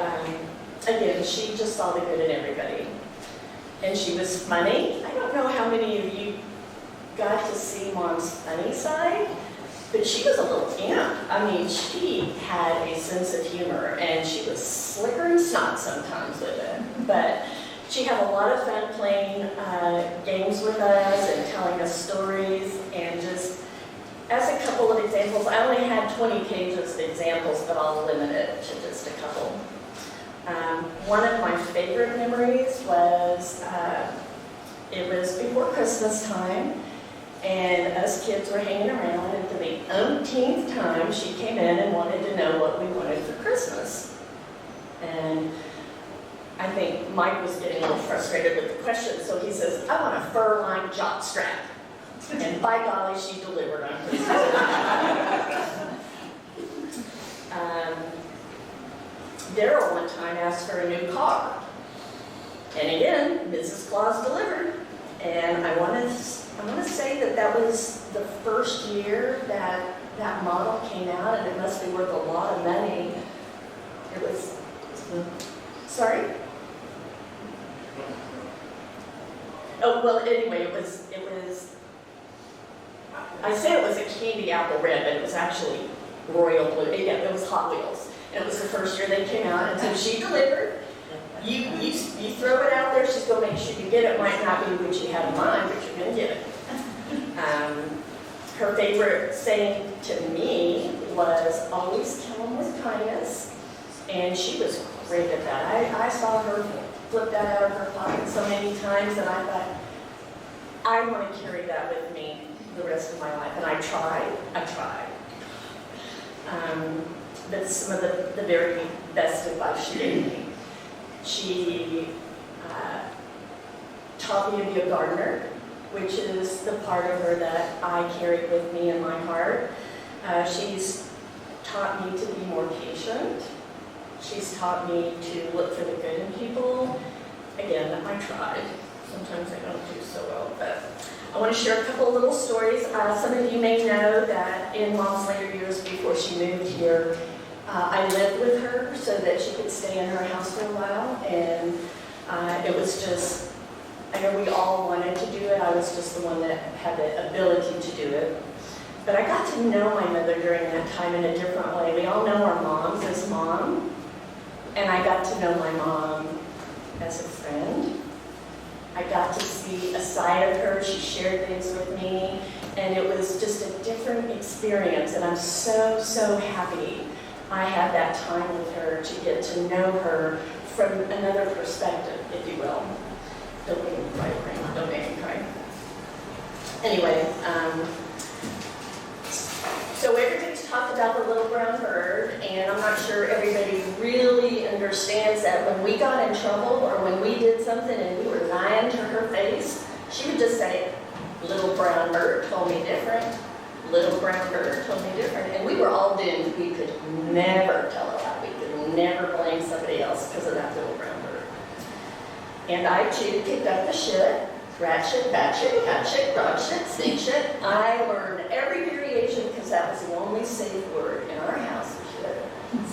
Speaker 2: again, she just saw the good in everybody. And she was funny. I don't know how many of you got to see Mom's funny side, but she was a little imp. I mean, she had a sense of humor, and she was slicker and snot sometimes with it. But she had a lot of fun playing games with us and telling us stories. And just as a couple of examples, I only had 20 pages of examples, but I'll limit it to just a couple. One of my favorite memories was, it was before Christmas time, and us kids were hanging around, and for the umpteenth time, she came in and wanted to know what we wanted for Christmas. And I think Mike was getting a little frustrated with the question, so he says, I want a fur-lined jock strap. And by golly, she delivered on Christmas. Daryl one time asked for a new car. And again, Mrs. Claus delivered. And I want to say that that was the first year that that model came out, and it must be worth a lot of money. It was, sorry? Oh, well, anyway, it was, I say it was a candy apple red, but it was actually royal blue. Again, it was Hot Wheels. And it was the first year they came out, and so she delivered. You throw it out there, she's going to make sure you get it. Might not be what you had in mind, but you're going to get it. Her favorite saying to me was, always kill them with kindness. And she was great at that. I saw her flip that out of her pocket so many times, and I thought, I want to carry that with me the rest of my life. And I tried. But some of the very best advice she gave me. She taught me to be a gardener, which is the part of her that I carry with me in my heart. She's taught me to be more patient. She's taught me to look for the good in people. Again, I tried. Sometimes I don't do so well, but I want to share a couple of little stories. Some of you may know that in Mom's later years before she moved here, I lived with her so that she could stay in her house for a while, and it was just, I know we all wanted to do it. I was just the one that had the ability to do it. But I got to know my mother during that time in a different way. We all know our moms as mom, and I got to know my mom as a friend. I got to see a side of her. She shared things with me, and it was just a different experience, and I'm so, so happy I had that time with her to get to know her from another perspective, if you will. Don't make me cry, Frank. Don't make me cry. Anyway, so everybody's talked about the little brown bird, and I'm not sure everybody really understands that when we got in trouble or when we did something and we were lying to her face, she would just say, little brown bird told me different. Little brown bird told me different. And we were all doomed. We could never tell a lie. We could never blame somebody else because of that little brown bird. And I too picked up the shit. Rat shit, bat shit, cat shit, dog shit, snake shit. I learned every variation because that was the only safe word in our house, shit.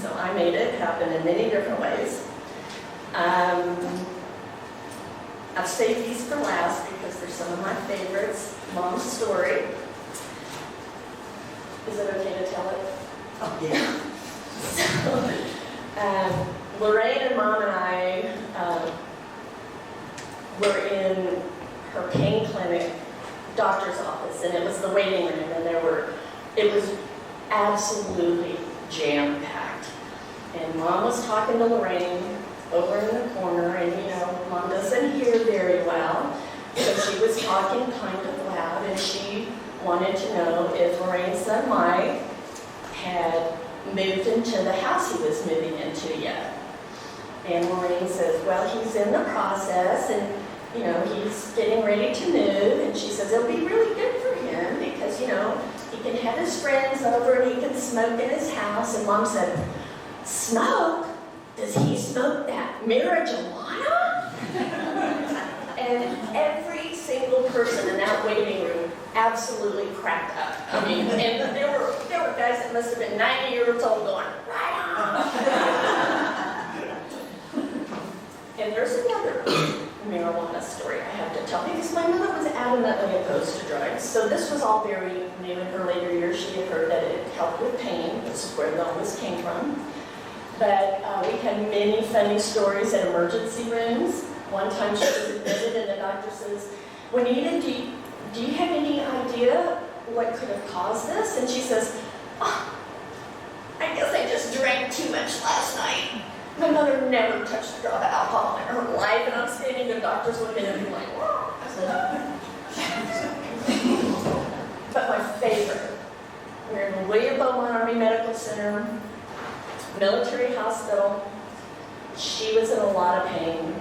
Speaker 2: So I made it happen in many different ways. I've saved these for last because they're some of my favorites. Mom's story. Is it okay to tell it?
Speaker 5: Oh, yeah.
Speaker 2: So, Lorraine and Mom and I were in her pain clinic doctor's office, and it was the waiting room, and it was absolutely jam-packed. And Mom was talking to Lorraine over in the corner, and you know, Mom doesn't hear very well, so she was talking kind of loud, and she wanted to know if Lorraine's son Mike had moved into the house he was moving into yet. And Lorraine says, well, he's in the process, and you know, he's getting ready to move, and she says it'll be really good for him because, you know, he can have his friends over and he can smoke in his house. And Mom said, smoke? Does he smoke that marijuana? And every single person in that waiting room absolutely cracked up. I mean, and there were guys that must have been 90 years old going, right on. And there's another marijuana story I have to tell because my mother was adamantly opposed to drugs. So this was all very new in her later years. She had heard that it helped with pain. This is where the illness came from. But we had many funny stories at emergency rooms. One time she was admitted and the doctor says, Juanita, do you have any idea what could have caused this? And she says, oh, I guess I just drank too much last night. My mother never touched a drop of alcohol in her life, and I'm standing there, doctors looking at me like, whoa. But my favorite, we're in William Beaumont Army Medical Center, military hospital. She was in a lot of pain.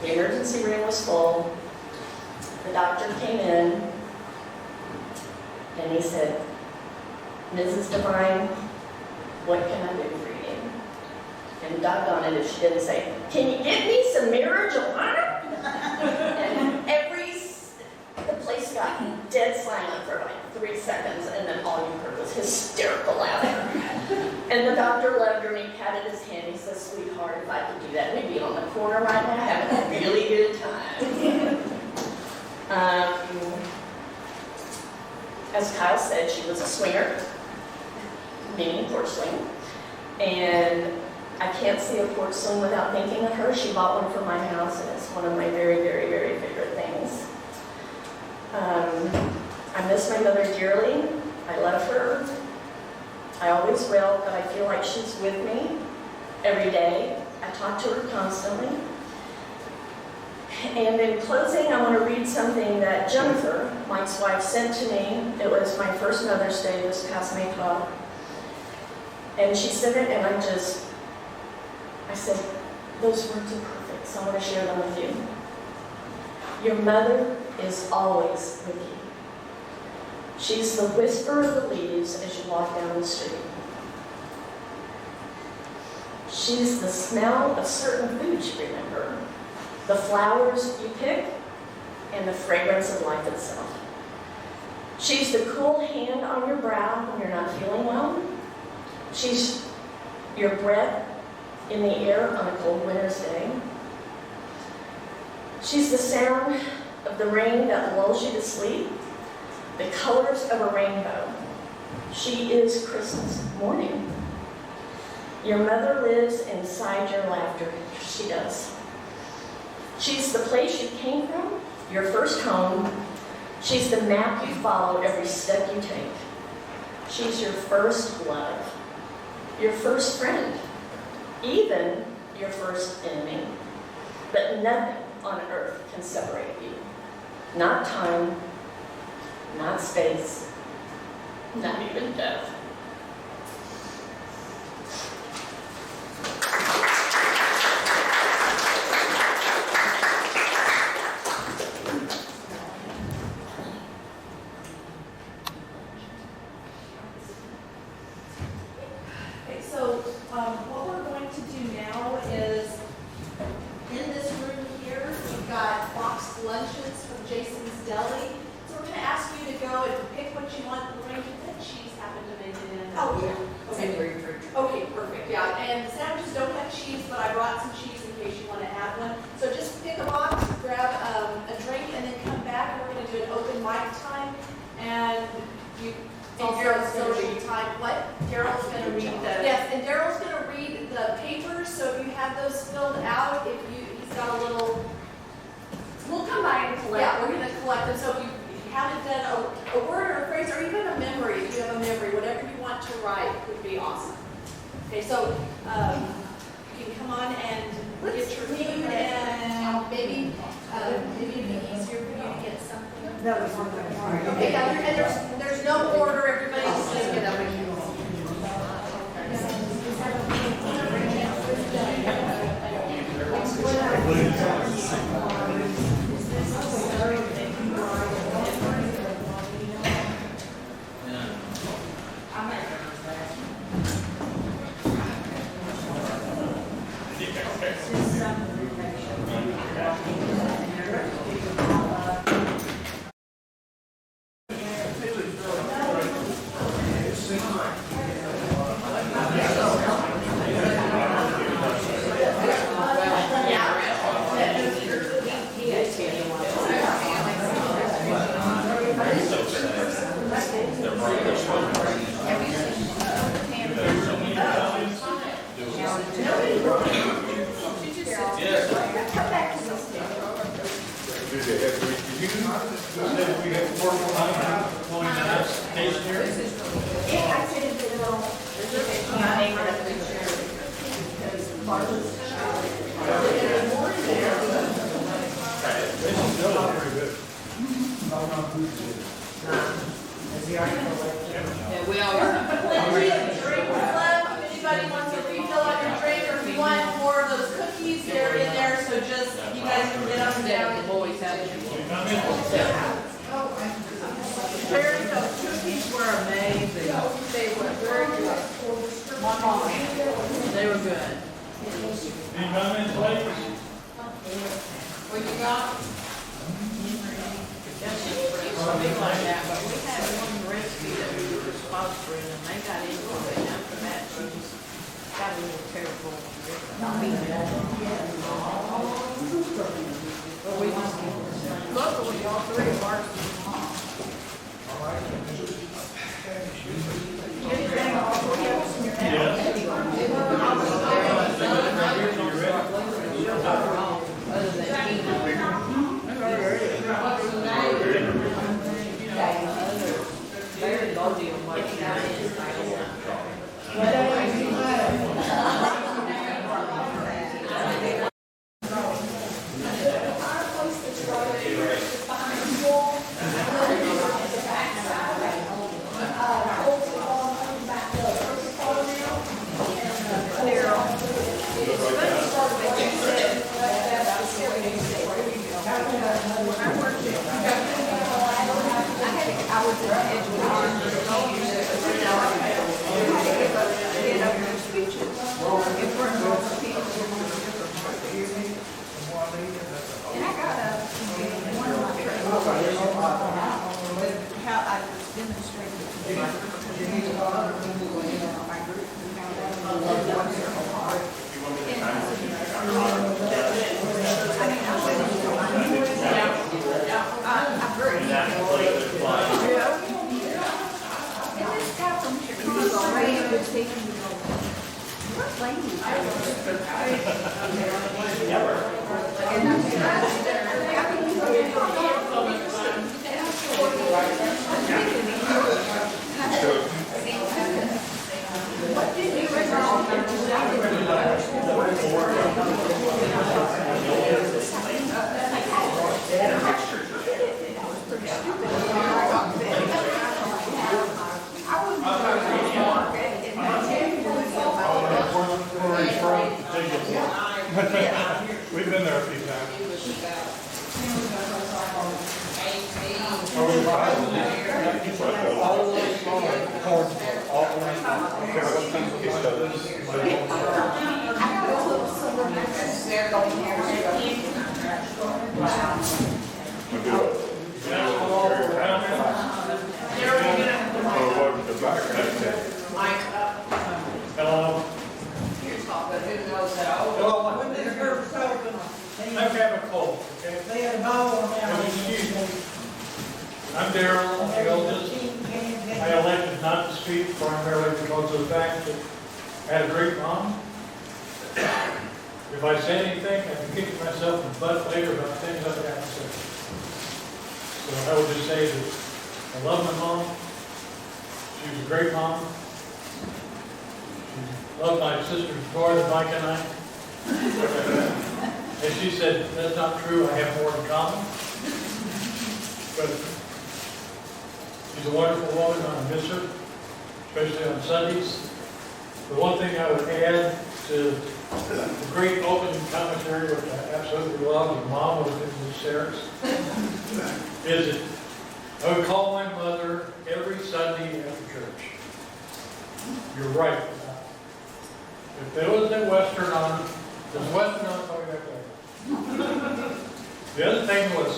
Speaker 2: The emergency room was full. The doctor came in and he said, "Mrs. Devine, what can I do for you?" And doggone it if she didn't say, "Can you get me some marijuana?" And the place got dead silent for like 3 seconds, and then all you heard was hysterical laughter. And the doctor loved her, and he patted his hand. He said, "Sweetheart, if I could do that, we'd be on the corner right now having a really good time." As Kyle said, she was a swinger, meaning porch swing. And I can't see a porch swing without thinking of her. She bought one for my house, and it's one of my very, very, very favorite things. I miss my mother dearly. I love her. I always will, but I feel like she's with me every day. I talk to her constantly. And in closing, I want to read something that Jennifer, Mike's wife, sent to me. It was my first Mother's Day this past May 12th. And she sent it, and I said, "Those words are perfect, so I want to share them with you. Your mother is always with you. She's the whisper of the leaves as you walk down the street. She's the smell of certain foods you remember, the flowers you pick, and the fragrance of life itself. She's the cool hand on your brow when you're not feeling well. She's your breath in the air on a cold winter's day. She's the sound of the rain that lulls you to sleep, the colors of a rainbow. She is Christmas morning. Your mother lives inside your laughter. She does. She's the place you came from, your first home. She's the map you follow every step you take. She's your first love, your first friend, even your first enemy. But nothing on earth can separate you. Not time, not space, not even death.
Speaker 6: Okay, so what we're going to do now is, in this room here, we've got boxed lunches from Jason's Deli. So we're going to ask you to go and pick what you want. We're going to get that cheese happen to make it in.
Speaker 5: Oh, yeah.
Speaker 6: Okay, perfect, yeah. And the sandwiches don't have cheese, but I brought some cheese in case you want to add one. So just pick a box, grab a drink, and then come back. And we're going to do an open mic time. And you... And Daryl's going to read time. What? Daryl's going to read the... Yes, and Daryl's going to read the papers, so if you have those filled out, he's got a little...
Speaker 2: We'll come by and collect.
Speaker 6: Yeah, we're going to collect them, so if you haven't done a word or a phrase, or even a memory, if you have a memory, whatever you want to write would be awesome. Okay, so you can come on and get your food, and maybe it'd be easier for you to get something.
Speaker 5: That was one thing.
Speaker 6: Okay, yeah, and there's no order, everybody just get up. Plenty of drinks left. If anybody wants a refill on your drink, or if you want more of those at the boys' house. Terry, those cookies were amazing. They were very good. My mom, they were good.
Speaker 1: Any comments, ladies?
Speaker 6: What you got? Something like that, but we had one recipe that we were sponsoring and they got into it, and after that, she just got a little terrible. But we just, luckily, all three of ours. Anything else? Other than very largely on what that is.
Speaker 1: We've been there a few times. Hello. I have a cold, okay? Excuse me. I'm Darrell, the eldest. I elected not to speak primarily because of the fact that I had a great mom. If I say anything, I can kick myself in the butt later about things I've got to say. So I would just say that I love my mom. She was a great mom. She loved my sisters more than Mike and I. And she said, that's not true, I have more in common. But she's a wonderful woman, I miss her, especially on Sundays. The one thing I would add to the great opening commentary, which I absolutely love, and Mom was in the Sarah's, is that I would call my mother every Sunday after church. You're right. If there was a Western on, there's Western on coming back there. The other thing was,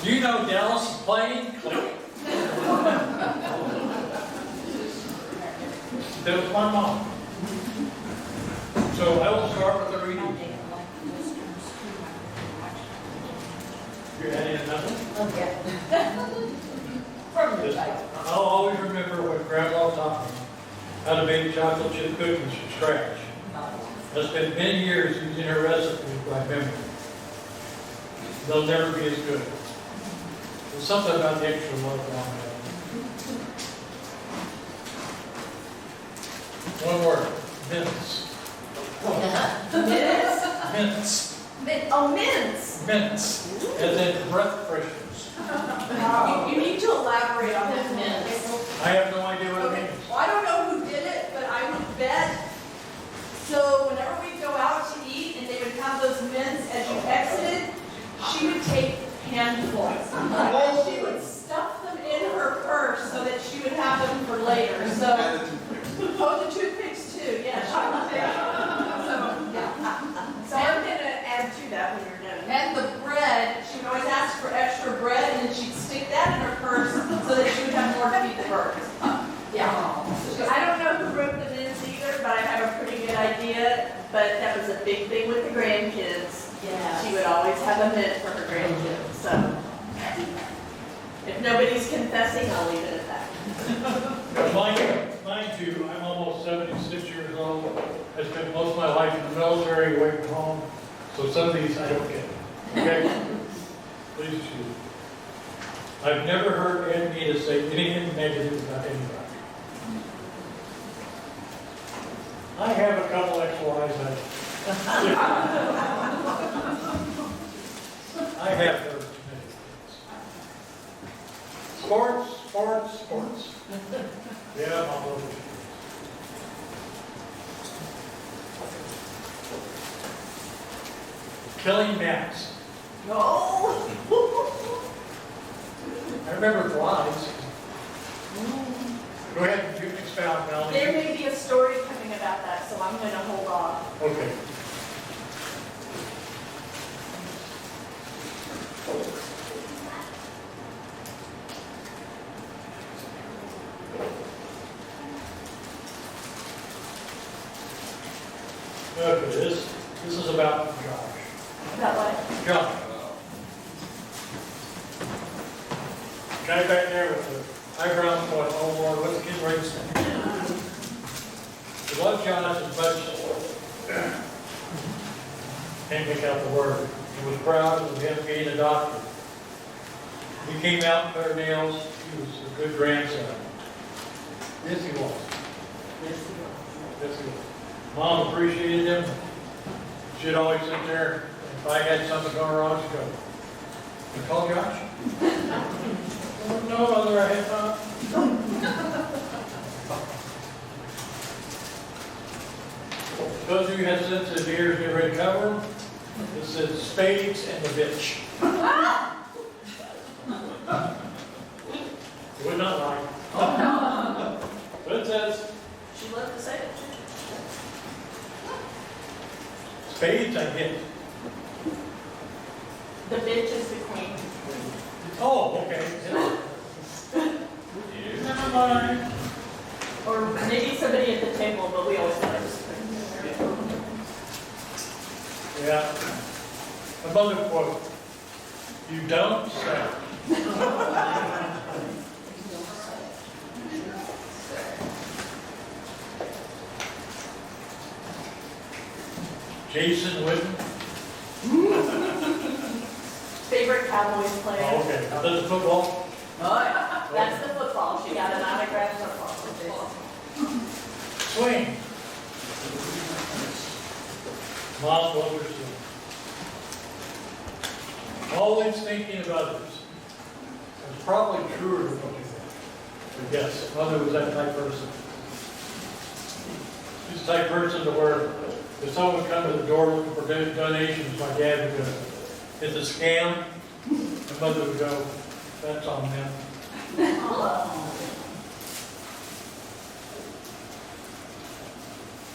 Speaker 1: do you know Dallas is playing? That was my mom. So I will start with the reading. You're adding another? I'll always remember what Grandma taught me, how to make chocolate chip cookies from scratch. I spent many years using her recipes by memory. They'll never be as good. There's something about the extra love on that. One word, mints. Mints.
Speaker 2: Mints.
Speaker 1: Mints. As in breath fresheners.
Speaker 2: You need to elaborate on that mints.
Speaker 1: I have no idea what it means.
Speaker 8: Well, I don't know who did it, but I would bet. So whenever we go out to eat and they would have those mints as you exited, she
Speaker 6: handfuls. And she would stuff them in her purse so that she would have them for later. So, oh, the toothpicks too, yeah. She would take.
Speaker 2: So I'm gonna add to that when you're done.
Speaker 6: And the bread, she would always ask for extra bread, and then she'd stick that in her purse so that she would have more to feed the birds. Yeah.
Speaker 2: I don't know who wrote the minutes either, but I have a pretty good idea. But that was a big thing with the grandkids.
Speaker 6: Yeah.
Speaker 2: She would always have a minute for her grandkids, so. If nobody's confessing, I'll leave it at that.
Speaker 1: Mine too, I'm almost 76 years old. I spent most of my life in the military, away from home. So some of these I don't get. Okay? Please excuse me. I've never heard Anita say anything negative about anybody. I have a couple ex-wives I have heard many things. Sports. Yeah, I'm all over. Killing gnats.
Speaker 2: No.
Speaker 1: I remember flies. Go ahead and you expound, Melanie.
Speaker 2: There may be a story coming about that, so I'm gonna hold on.
Speaker 1: Okay. Okay, this is about Josh.
Speaker 2: About what?
Speaker 1: Josh. Guy back there with the eyebrows going, oh Lord, what's the kid raising? We love Josh as much. Can't pick out the word. He was proud of him being a doctor. He came out and cut her nails. He was a good grandson. Yes, he was. Yes, he was. Mom appreciated him. She'd always sit there. If I had something going wrong, she'd go, "You call Josh?" "No, mother, I had time." Those of you who have sensitive ears, get ready to cover them. This says spades and the bitch. You would not like. But it says
Speaker 2: She loved to say it.
Speaker 1: spades, I hit.
Speaker 2: The bitch is the queen.
Speaker 1: Oh, okay. Never mind.
Speaker 2: Or maybe somebody at the table, but we always thought it was the queen.
Speaker 1: Yeah. Another quote. You don't say. Jason Witten.
Speaker 2: Favorite Cowboys player?
Speaker 1: Oh, okay. Now does the football?
Speaker 2: That's the football. She got an autographed football.
Speaker 1: Swing. Mom loves her swing. Always thinking of others. It's probably truer than what you think. But yes, mother was that type person. She's the type person to where if someone would come to the door looking for donations, my dad would go, "It's a scam." My mother would go, "That's on them."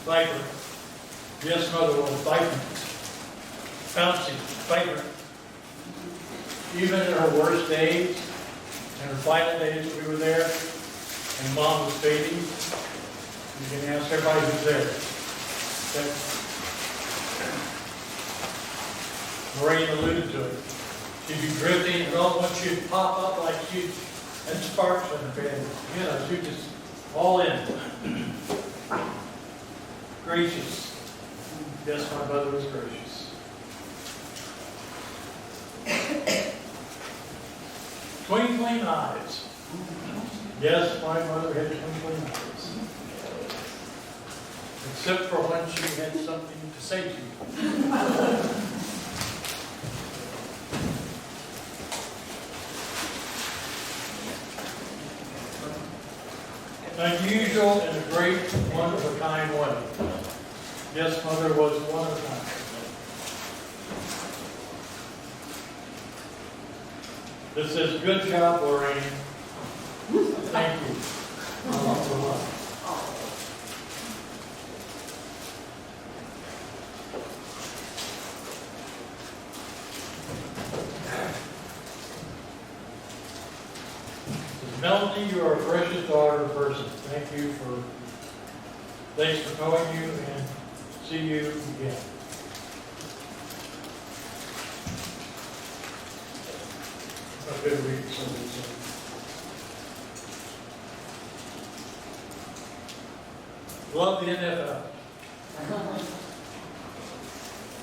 Speaker 1: Viper. Yes, mother was vibrant. Bouncy, vibrant. Even in her worst days, in her final days when we were there, and Mom was baby, you can ask everybody who's there. Okay. Maureen alluded to it. She'd be drifting, and all once she'd pop up like she'd, and sparks in her bed. You know, she'd just all in. Gracious. Yes, my mother was gracious. Twinkling eyes. Yes, my mother had twinkling eyes. Except for when she had something to say to you. Unusual in a great, one-of-a-kind way. Yes, mother was one of a kind. This says, good job, Lorraine. Thank you. Melanie, you are a precious daughter and person. Thank you for, thanks for knowing you and see you again. I've been reading some of these. Love the NFL.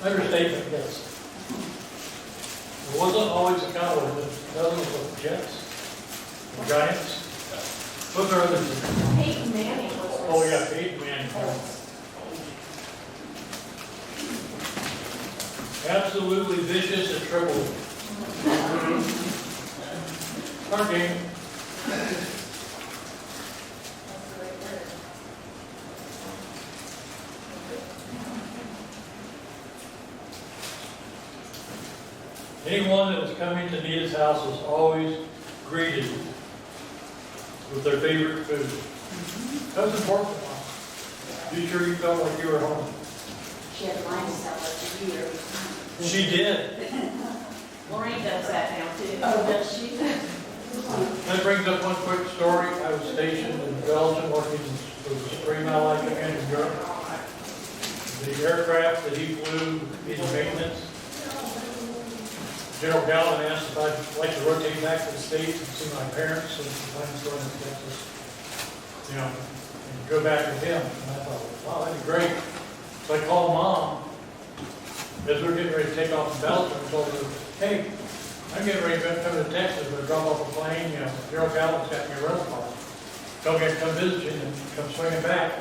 Speaker 1: Understatement, yes. It wasn't always a Cowboys, but the other was the Jets, the Giants. What are others?
Speaker 2: Peyton Manning was.
Speaker 1: Oh, yeah, Peyton Manning. Absolutely vicious and triple. Our game. Anyone that was coming to Nita's house was always greeted with their favorite food. That was important. Be sure you felt like you were home.
Speaker 7: She had mine sell every year.
Speaker 1: She did.
Speaker 2: Lorraine does that now too.
Speaker 7: Oh, does she?
Speaker 1: That brings up one quick story. I was stationed in Belgium working for the Supreme Allied Command in Europe. The aircraft that he flew needed maintenance. General Galvin asked if I'd like to rotate back to the States and see my parents and plans going to Texas, you know, and go back with him. And I thought, wow, that'd be great. So I called Mom as we were getting ready to take off from Belgium and told her, hey, I'm getting ready to come to Texas, but drop off a plane, you know, General Galvin's got me a rental car. Tell me to come visit you and come swinging back.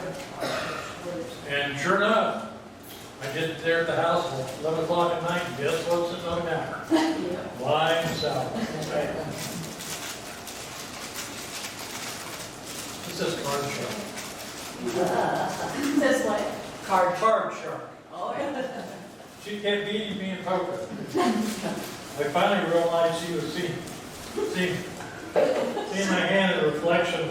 Speaker 1: And sure enough, I get there at the house at 11 o'clock at night, and guess what's sitting on the counter? Wine and salad. It says card shark.
Speaker 2: Says what?
Speaker 1: Card shark.
Speaker 2: Oh, yeah.
Speaker 1: She can't beat me in poker. I finally realized she was seeing my hand in a reflection.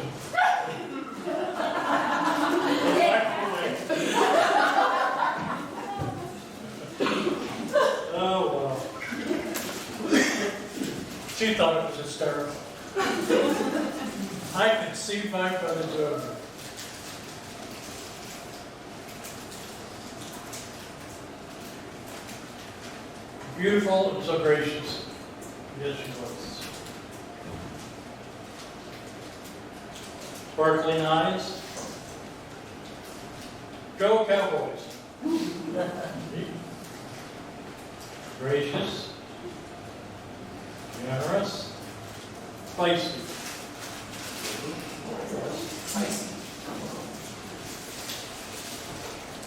Speaker 1: Oh, well. She thought it was hysterical. I could see my brother's over. Beautiful and so gracious. Yes, she was. Sparkling eyes. Go Cowboys. Gracious. Generous. Feisty.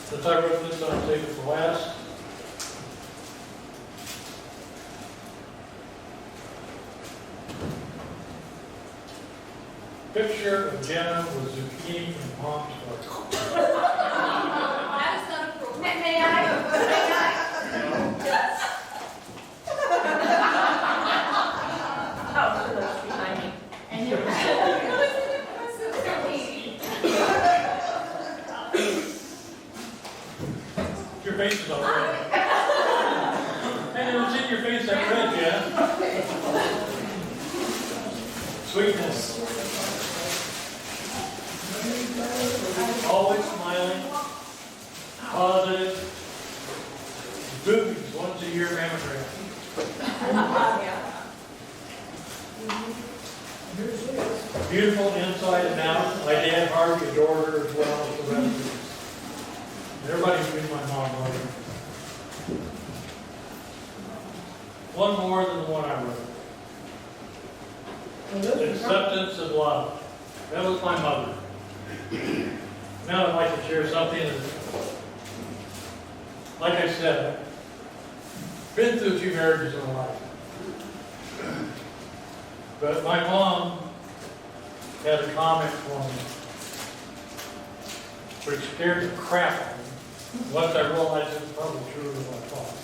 Speaker 1: Since I wrote this, I'll take it for last. Picture of Jenna with zucchini and palm sparkle.
Speaker 8: That is not appropriate.
Speaker 2: May I? Oh, for those behind me.
Speaker 7: And you're
Speaker 1: Your face is all red. I never seen your face that red yet. Sweetness. Always smiling. Positive. Boobies, once a year mammogram. Beautiful inside and out. My dad Harvey adored her as well as the rest of us. Everybody knew my mom loved her. One more than the one I wrote. Acceptance and love. That was my mother. Now I'd like to share something that, like I said, I've been through a few marriages in my life. But my mom had a comment for me which scared the crap out of me. Once I realized it was probably true of what I thought.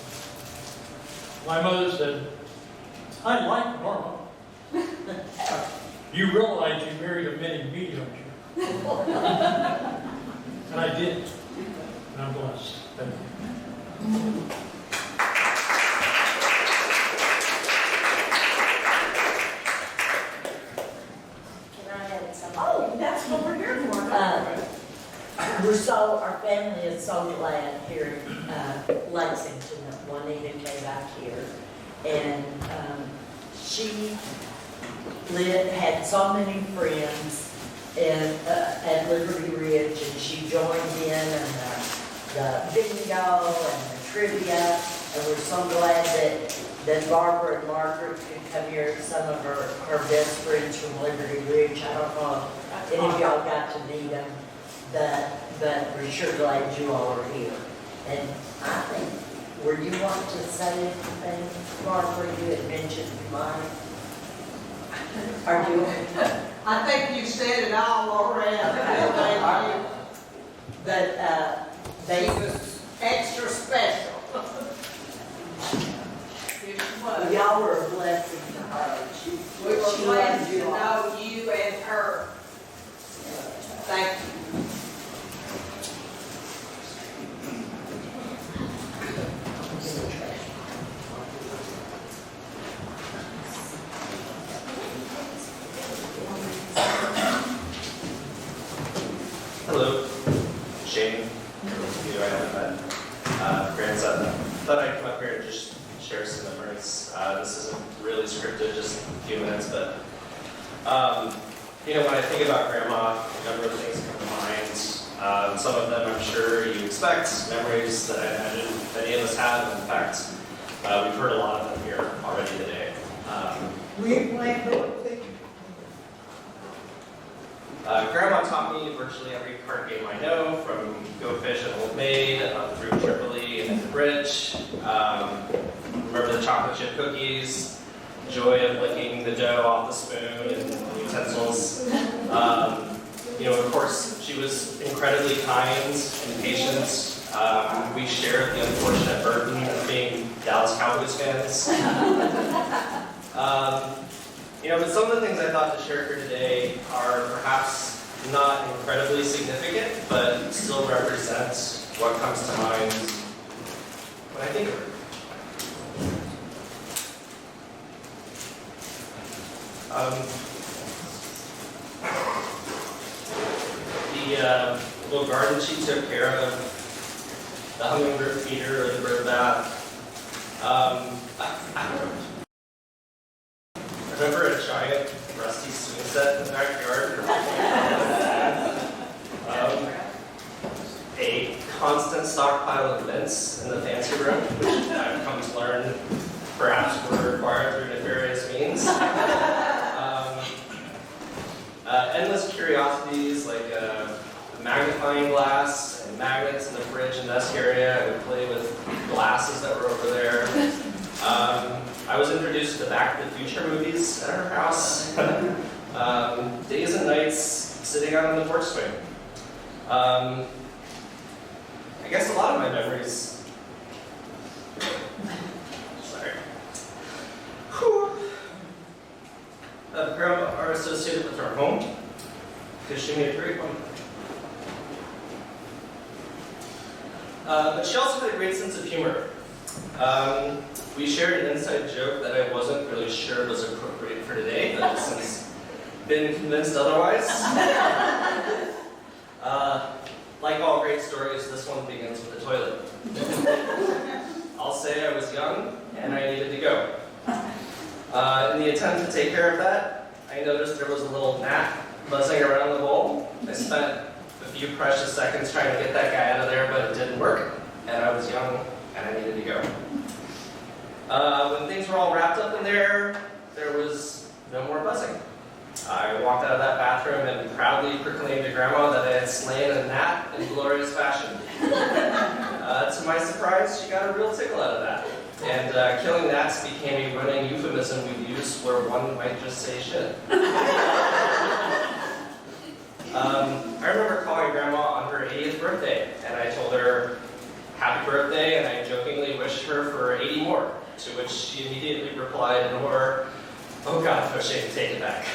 Speaker 1: My mother said, I like Norma. You realize you married a mini me, don't you? And I did. And I'm blessed. Thank you.
Speaker 2: Can I add something? Oh, that's what we're here for.
Speaker 5: Our family is so glad here in Lexington that Juanita came back here. And she had so many friends at Liberty Ridge, and she joined in the bingo and the trivia. And we're so glad that Barbara and Margaret could come here, some of her best friends from Liberty Ridge. I don't know if any of y'all got to meet them, but we're sure glad you all are here. And I think, were you wanting to say anything, Barbara? You had mentioned mine. Are you?
Speaker 9: I think you said it all already.
Speaker 5: Okay. But they
Speaker 9: She was extra special.
Speaker 5: y'all were a blessing to her.
Speaker 9: We were
Speaker 5: She
Speaker 9: glad
Speaker 5: loved
Speaker 9: to
Speaker 5: you all.
Speaker 9: know you and her. Thank you.
Speaker 10: Hello, Shane. You I have a grandson. Thought I'd come up here and just share some memories. This isn't really scripted, just a few minutes, but when I think about Grandma, a number of things come to mind. Some of them I'm sure you expect, memories that I imagine many of us have. In fact, we've heard a lot of them here already today. Grandma taught me virtually every card game I know, from Go Fish and Old Maid, through Tripoli and the Bridge. Remember the chocolate chip cookies, joy of licking the dough off the spoon and utensils. Of course, she was incredibly kind and patient. We shared the unfortunate burden of being Dallas Cowboys fans. But some of the things I thought to share here today are perhaps not incredibly significant, but still represent what comes to mind when I think of her. The little garden she took care of, the hummingbird feeder or the bird bath. I remember a giant rusty swing set in the backyard. A constant stockpile of mints in the fancy room, which I've come to learn perhaps were acquired through nefarious means. Endless curiosities like a magnifying glass and magnets in the fridge and desk area. I would play with glasses that were over there. I was introduced to the Back to the Future movies at our house. Days and nights sitting out on the porch swing. I guess a lot of my memories. Sorry. Of Grandma are associated with her home because she made a great one. But she also had a great sense of humor. We shared an inside joke that I wasn't really sure was appropriate for today, but I've since been convinced otherwise. Like all great stories, this one begins with the toilet. I'll say I was young and I needed to go. In the attempt to take care of that, I noticed there was a little gnat buzzing around the bowl. I spent a few precious seconds trying to get that guy out of there, but it didn't work. And I was young and I needed to go. When things were all wrapped up in there, there was no more buzzing. I walked out of that bathroom and proudly proclaimed to Grandma that I had slain a gnat in glorious fashion. To my surprise, she got a real tickle out of that. And killing gnats became a running euphemism we'd use where one might just say shit. I remember calling Grandma on her 80th birthday, and I told her, "Happy birthday," and I jokingly wished her for 80 more, to which she immediately replied in horror, Oh God, no shame, take it back.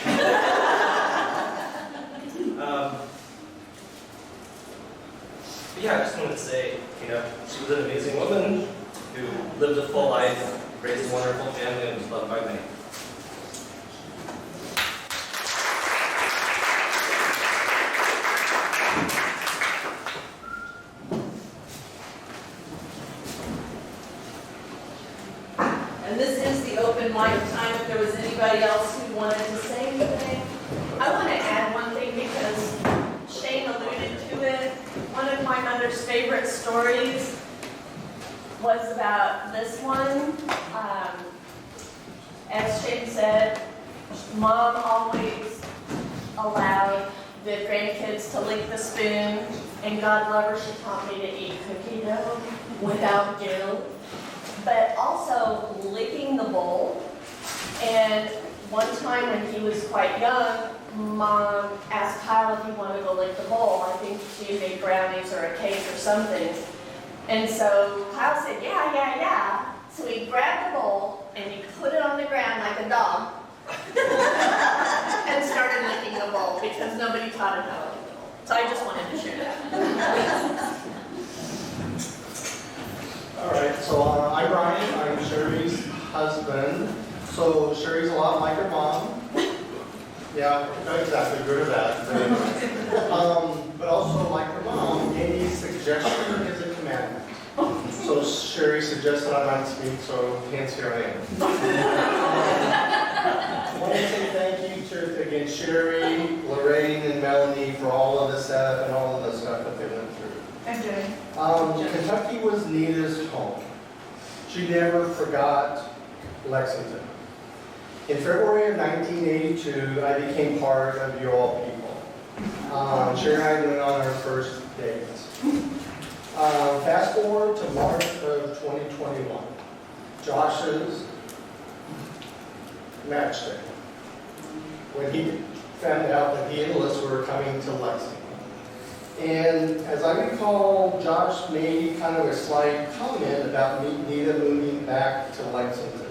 Speaker 10: But yeah, I just wanted to say, you know, she was an amazing woman who lived a full life, raised a wonderful family, and was loved by many.
Speaker 6: And this is the open mic time, if there was anybody else who wanted to say anything.
Speaker 2: I want to add one thing because Shane alluded to it. One of my mother's favorite stories was about this one. As Shane said, Mom always allowed the grandkids to lick the spoon, and God love her, she taught me to eat cookie dough without guilt, but also licking the bowl. And one time when he was quite young, Mom asked Kyle if he wanted to go lick the bowl. I think she made brownies or a cake or something. And so Kyle said, yeah. So he grabbed the bowl and he put it on the ground like a dog and started licking the bowl because nobody taught him how to lick the bowl. So I just wanted to share that.
Speaker 11: All right, so I'm Ryan. I'm Sherry's husband. So Sherry's a lot like her mom. Yeah, not exactly good or bad. But anyway. But also like her mom, any suggestion is a commandment. So Sherry suggested I might speak, so hence here I am. I want to say thank you to, again, Sherry, Lorraine, and Melanie for all of the setup and all of the stuff that they went through. Kentucky was Nita's home. She never forgot Lexington. In February of 1982, I became part of You All People. Sherry and I went on our first date. Fast forward to March of 2021, Josh's match day, when he found out that he and Alyssa were coming to Lexington. And as I recall, Josh made kind of a slight comment about Nita moving back to Lexington.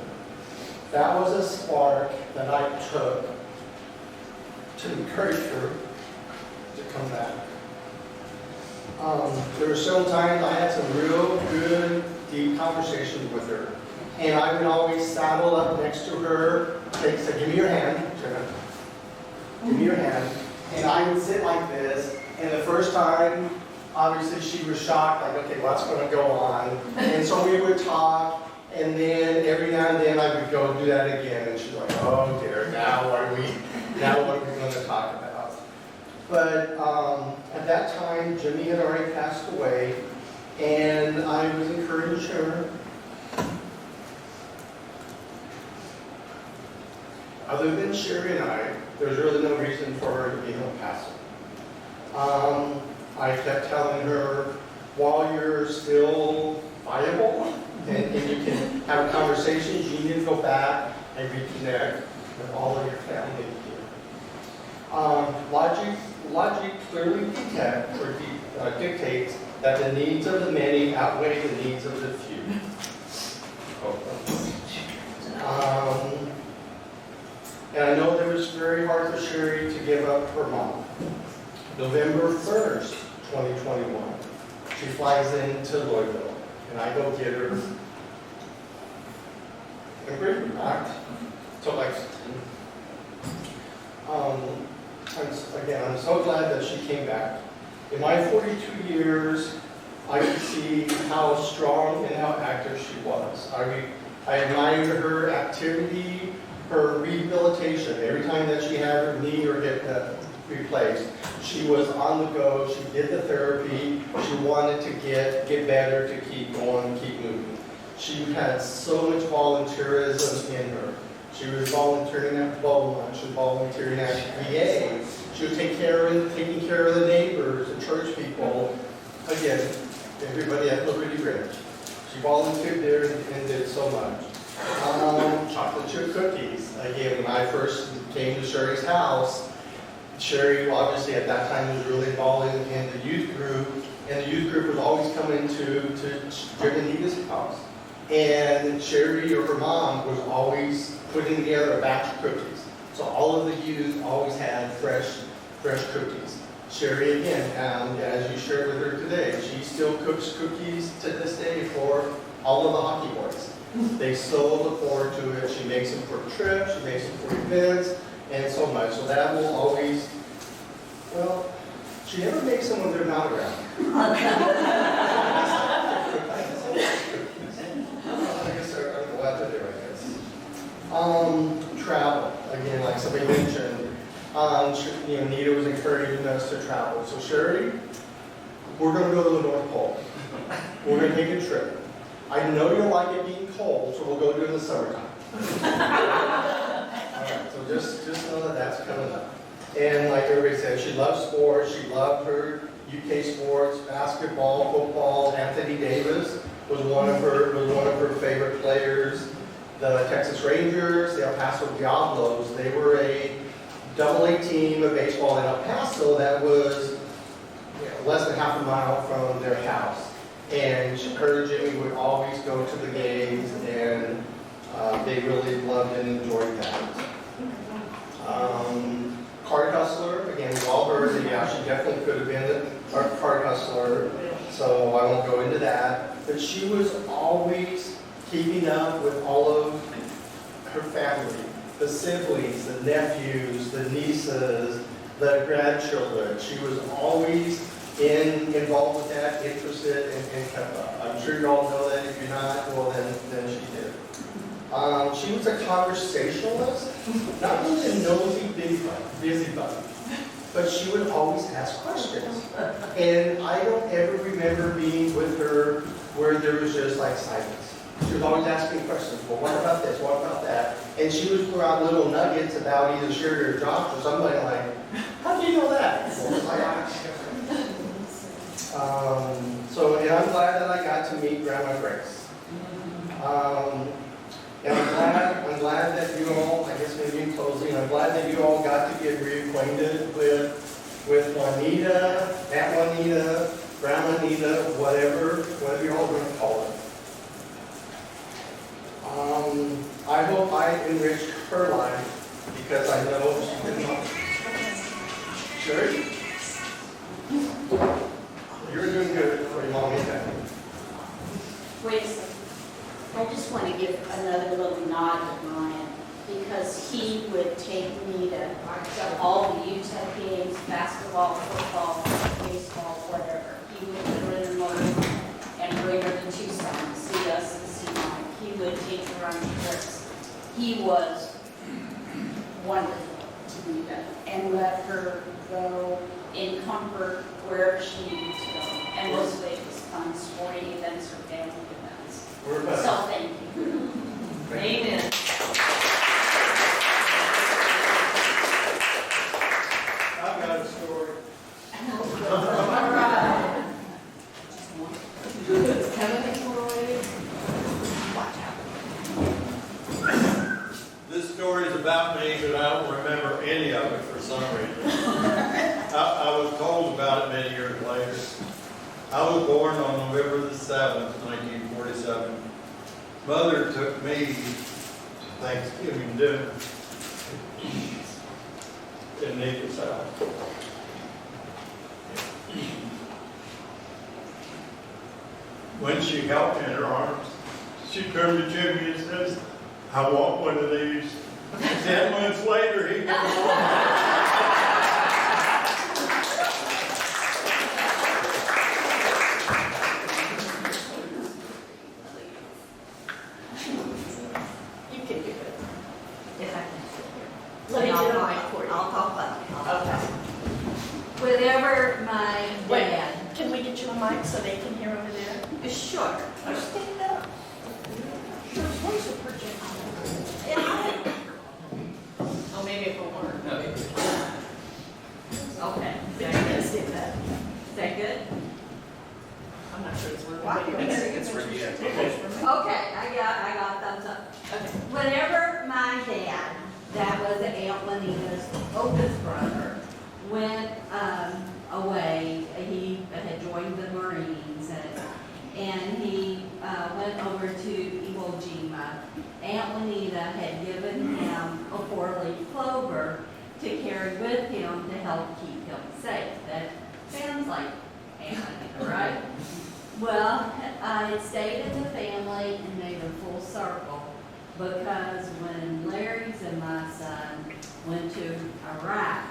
Speaker 11: That was a spark that I took to encourage her to come back. There were several times I had some real good, deep conversations with her. And I would always saddle up next to her, say, give me your hand, give me your hand. And I would sit like this, and the first time, obviously she was shocked, like, okay, what's going to go on? And so we would talk, and then every now and then I would go do that again, and she's like, oh dear, now what are we going to talk about? But at that time, Jimmy had already passed away, and I was encouraging her. Other than Sherry and I, there's really no reason for her to be home passive. I kept telling her, while you're still viable and you can have conversations, you need to go back and reconnect with all of your family here. Logic clearly dictates that the needs of the many outweigh the needs of the few. And I know that it was very hard for Sherry to give up her mom. November 1st, 2021, she flies into Louisville, and I go get her and bring her back to Lexington. I'm so glad that she came back. In my 42 years, I could see how strong and how active she was. I admired her activity, her rehabilitation. Every time that she had her knee or hip replaced, she was on the go. She did the therapy. She wanted to get better, to keep going, keep moving. She had so much volunteerism in her. She was volunteering at Beaumont. She was volunteering at VA. She was taking care of the neighbors, the church people. Again, everybody at Liberty Bridge. She volunteered there and did so much. Chocolate chip cookies. Again, when I first came to Sherry's house, Sherry obviously at that time was really involved in the youth group, and the youth group was always coming to Jim and Nita's house. And Sherry or her mom was always putting together a batch of cookies. So all of the youth always had fresh cookies. Sherry, again, as you shared with her today, she still cooks cookies to this day for all of the hockey boys. They so look forward to it. She makes them for trips, she makes them for events, and so much. So that will always, well, she never makes them when they're not around. I guess I'm glad to do, I guess. Travel, again, like somebody mentioned, Nita was encouraging us to travel. So Sherry, we're going to go to the North Pole. We're going to take a trip. I know you like it being cold, so we'll go do it in the summertime. All right, so just know that that's coming up. And like everybody said, she loves sports. She loved her UK sports, basketball, football. Anthony Davis was one of her favorite players. The Texas Rangers, the El Paso Diablos, they were a AA team of baseball in El Paso that was less than half a mile from their house. And her and Jimmy would always go to the games, and they really loved and enjoyed that. Card hustler, again, we've all heard that, yeah, she definitely could have been a card hustler, so I won't go into that. But she was always keeping up with all of her family, the siblings, the nephews, the nieces, the grandchildren. She was always involved with that, interested, and kept up. I'm sure you all know that. If you're not, well, then she did. She was a conversationalist, not really a nosy busybody, but she would always ask questions. And I don't ever remember being with her where there was just like silence. She was always asking questions. Well, what about this? What about that? And she would throw out little nuggets about either Sherry or Josh or somebody like, how do you know that? Well, I asked. And I'm glad that I got to meet Grandma Grace. And I'm glad that you all, I guess maybe in closing, I'm glad that you all got to get reacquainted with Juanita, Aunt Juanita, Grandma Juanita, whatever you all want to call it. I hope I enriched her life because I know she did not. Sure? You're doing good for your mom and dad.
Speaker 7: Wait a second. I just want to give another little nod to Ryan because he would take me to all the UTEP games, basketball, football, baseball, whatever. He would put her in the motor and bring her to Tucson to see us and see Mike. He would take her on trips. He was wonderful to me and let her go in comfort wherever she needed to go. And most of it was fun sporting events or family events.
Speaker 11: We're back.
Speaker 7: So thank you.
Speaker 6: Amen.
Speaker 1: I've got a story.
Speaker 6: All right. Kevin and Roy. Watch out.
Speaker 1: This story is about me, but I don't remember any of it for some reason. I was told about it many years later. I was born on November the 7th, 1947. Mother took me to Thanksgiving dinner in Nita's house. When she held me in her arms, she turned to Jimmy and says, I want one of these. 10 months later, he got
Speaker 2: You can do it.
Speaker 6: If I can.
Speaker 2: Let me do the mic for you.
Speaker 6: I'll talk about it.
Speaker 2: Okay.
Speaker 6: Whenever my
Speaker 2: Wait,
Speaker 6: dad.
Speaker 2: can we get you a mic so they can hear over there?
Speaker 6: Sure. Stand up. Where's the projector?
Speaker 2: Oh, maybe it will work.
Speaker 6: Okay.
Speaker 2: But you can see that.
Speaker 6: Is that good?
Speaker 2: I'm not sure it's working.
Speaker 6: Why?
Speaker 2: but you can see
Speaker 4: It's for you.
Speaker 6: Okay, I got thumbs up.
Speaker 2: Okay.
Speaker 6: Whenever my dad, that was Aunt Juanita's oldest brother, went away, he had joined the Marines, and
Speaker 12: and he went over to Iwo Jima. Aunt Juanita had given him a 4-leaf clover to carry with him to help keep him safe. That sounds like Aunt Juanita, right? Well, I stayed in the family and made a full circle because when Larry's and my son went to Iraq,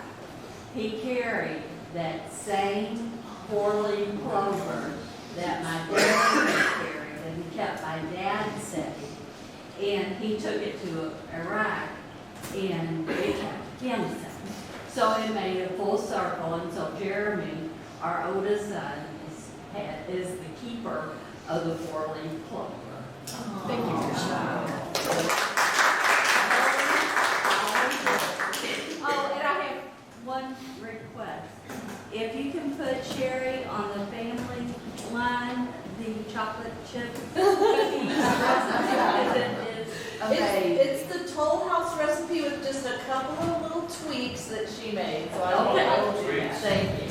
Speaker 12: he carried that same 4-leaf clover that my dad had carried, and he kept my dad safe. And he took it to Iraq, and it kept him safe. So it made a full circle, and so Jeremy, our oldest son, is the keeper of the 4-leaf clover.
Speaker 6: Thank you for sharing.
Speaker 12: Oh, and I have one request. If you can put Sherry on the family line, the chocolate chip cookies recipe, it is amazing.
Speaker 6: It's the Toll House recipe with just a couple of little tweaks that she made, so I
Speaker 12: Okay.
Speaker 6: will do that.
Speaker 12: Thank you.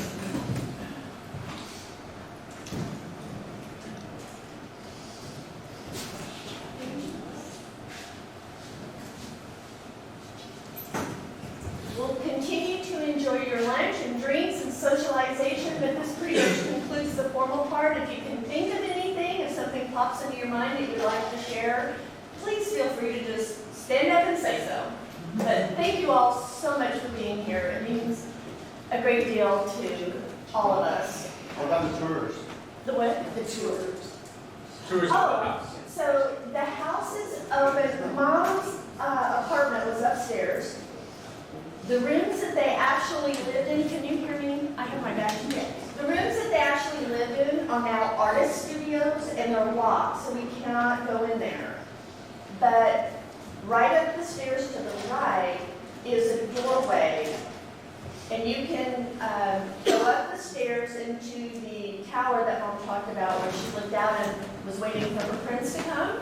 Speaker 2: We'll continue to enjoy your lunch and drinks and socialization, but this pretty much concludes the formal part. If you can think of anything, if something pops into your mind that you'd like to share, please feel free to just stand up and say so. But thank you all so much for being here. It means a great deal to all of us.
Speaker 11: What about the tours?
Speaker 2: The what? The tours.
Speaker 1: Tours of the house.
Speaker 2: So the house is open. Mom's apartment was upstairs. The rooms that they actually lived in, can you hear me? I have my back. Okay. The rooms that they actually lived in are now artist studios, and they're locked, so we cannot go in there. But right up the stairs to the right is a doorway, and you can go up the stairs into the tower that Mom talked about, where she looked out and was waiting for her prince to come.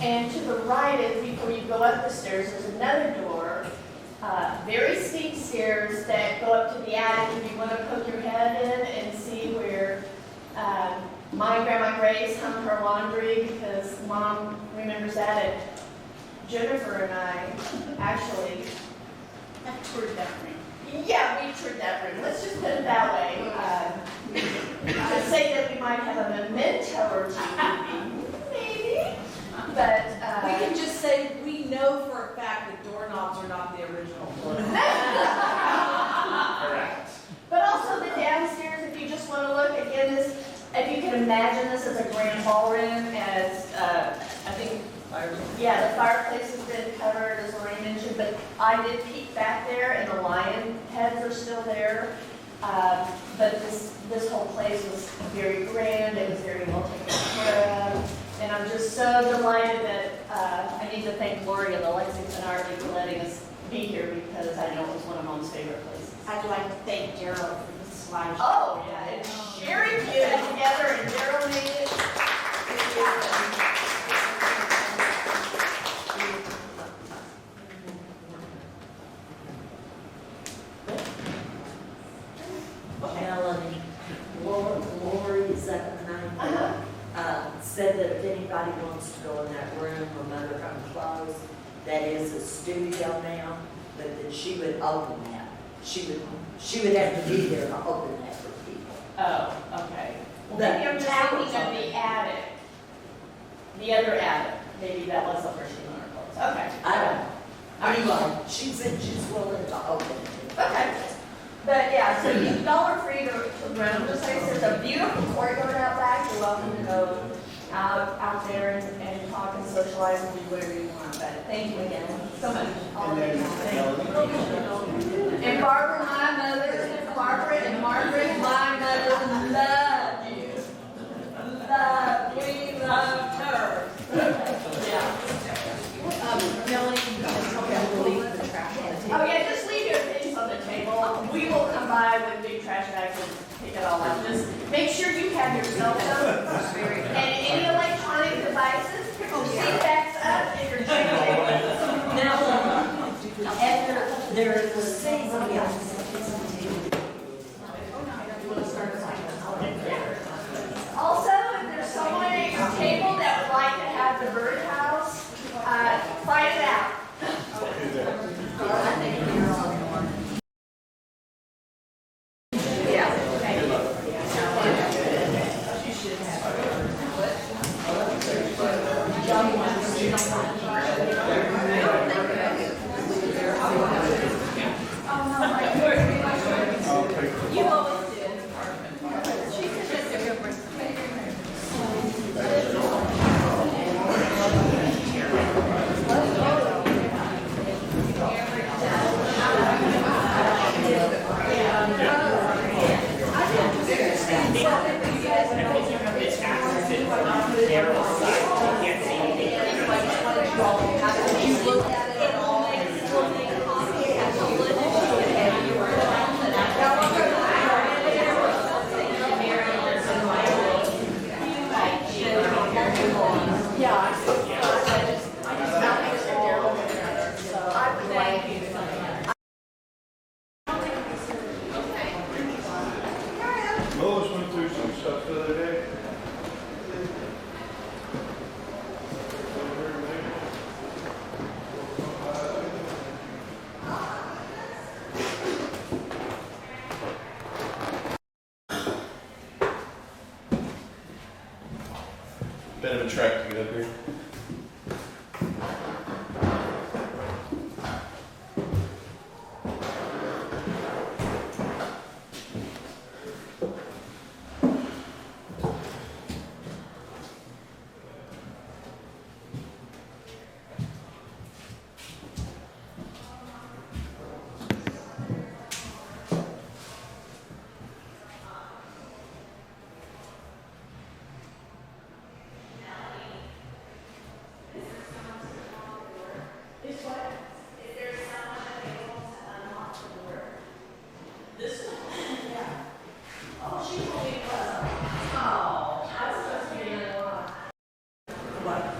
Speaker 2: And to the right, before you go up the stairs, there's another door. Very steep stairs that go up to the attic if you want to poke your head in and see where my Grandma Grace hung her laundry, because Mom remembers that. And Jennifer and I actually toured that room. Yeah, we toured that room. Let's just put it that way. To say that we might have a memento or two, maybe. But
Speaker 6: We can just say, we know for a fact that doorknobs are not the original one.
Speaker 10: Correct.
Speaker 2: But also the downstairs, if you just want to look, again, this, if you can imagine this as a grand ballroom, as I think, yeah, the fireplace has been covered, as Lorraine mentioned, but I did peek back there, and the lion heads are still there. But this whole place was very grand, it was very well taken care of. And I'm just so delighted that I need to thank Lori and the Lexington Army for letting us be here, because I know it was one of Mom's favorite places.
Speaker 7: I'd like to thank Daryl for the slideshow.
Speaker 2: Oh, yeah, and Sherry put it together and Daryl made it.
Speaker 5: Melanie, Lori, is that the name? Said that if anybody wants to go in that room or mother clothes, that is a studio now, but that she would open that. She would have to be there to open that for people.
Speaker 2: Oh, okay. Well, maybe I'm just thinking of the attic. The other attic. Maybe that was the first thing on her clothes. Okay.
Speaker 5: I don't know. Anyway, she said she's willing to open it.
Speaker 2: Okay. But yeah, so y'all are free to roam the place. There's a beautiful courtyard out back. You're welcome to go out there and talk and socialize and do whatever you want. But thank you again so much. All of you. And Barbara, my mother, Barbara and Margaret, my mother, love you. We love her. Yeah.
Speaker 6: Melanie, you can tell me to leave the trash on the table.
Speaker 2: Oh yeah, just leave your things on the table. We will come by with big trash bags and pick it all up. Just make sure you have your cell phone and any electronic devices. Pick your seat backs up and your tray tables.
Speaker 5: Now, after there was somebody else.
Speaker 2: Also, if there's someone
Speaker 13: bit of a trek to get up here.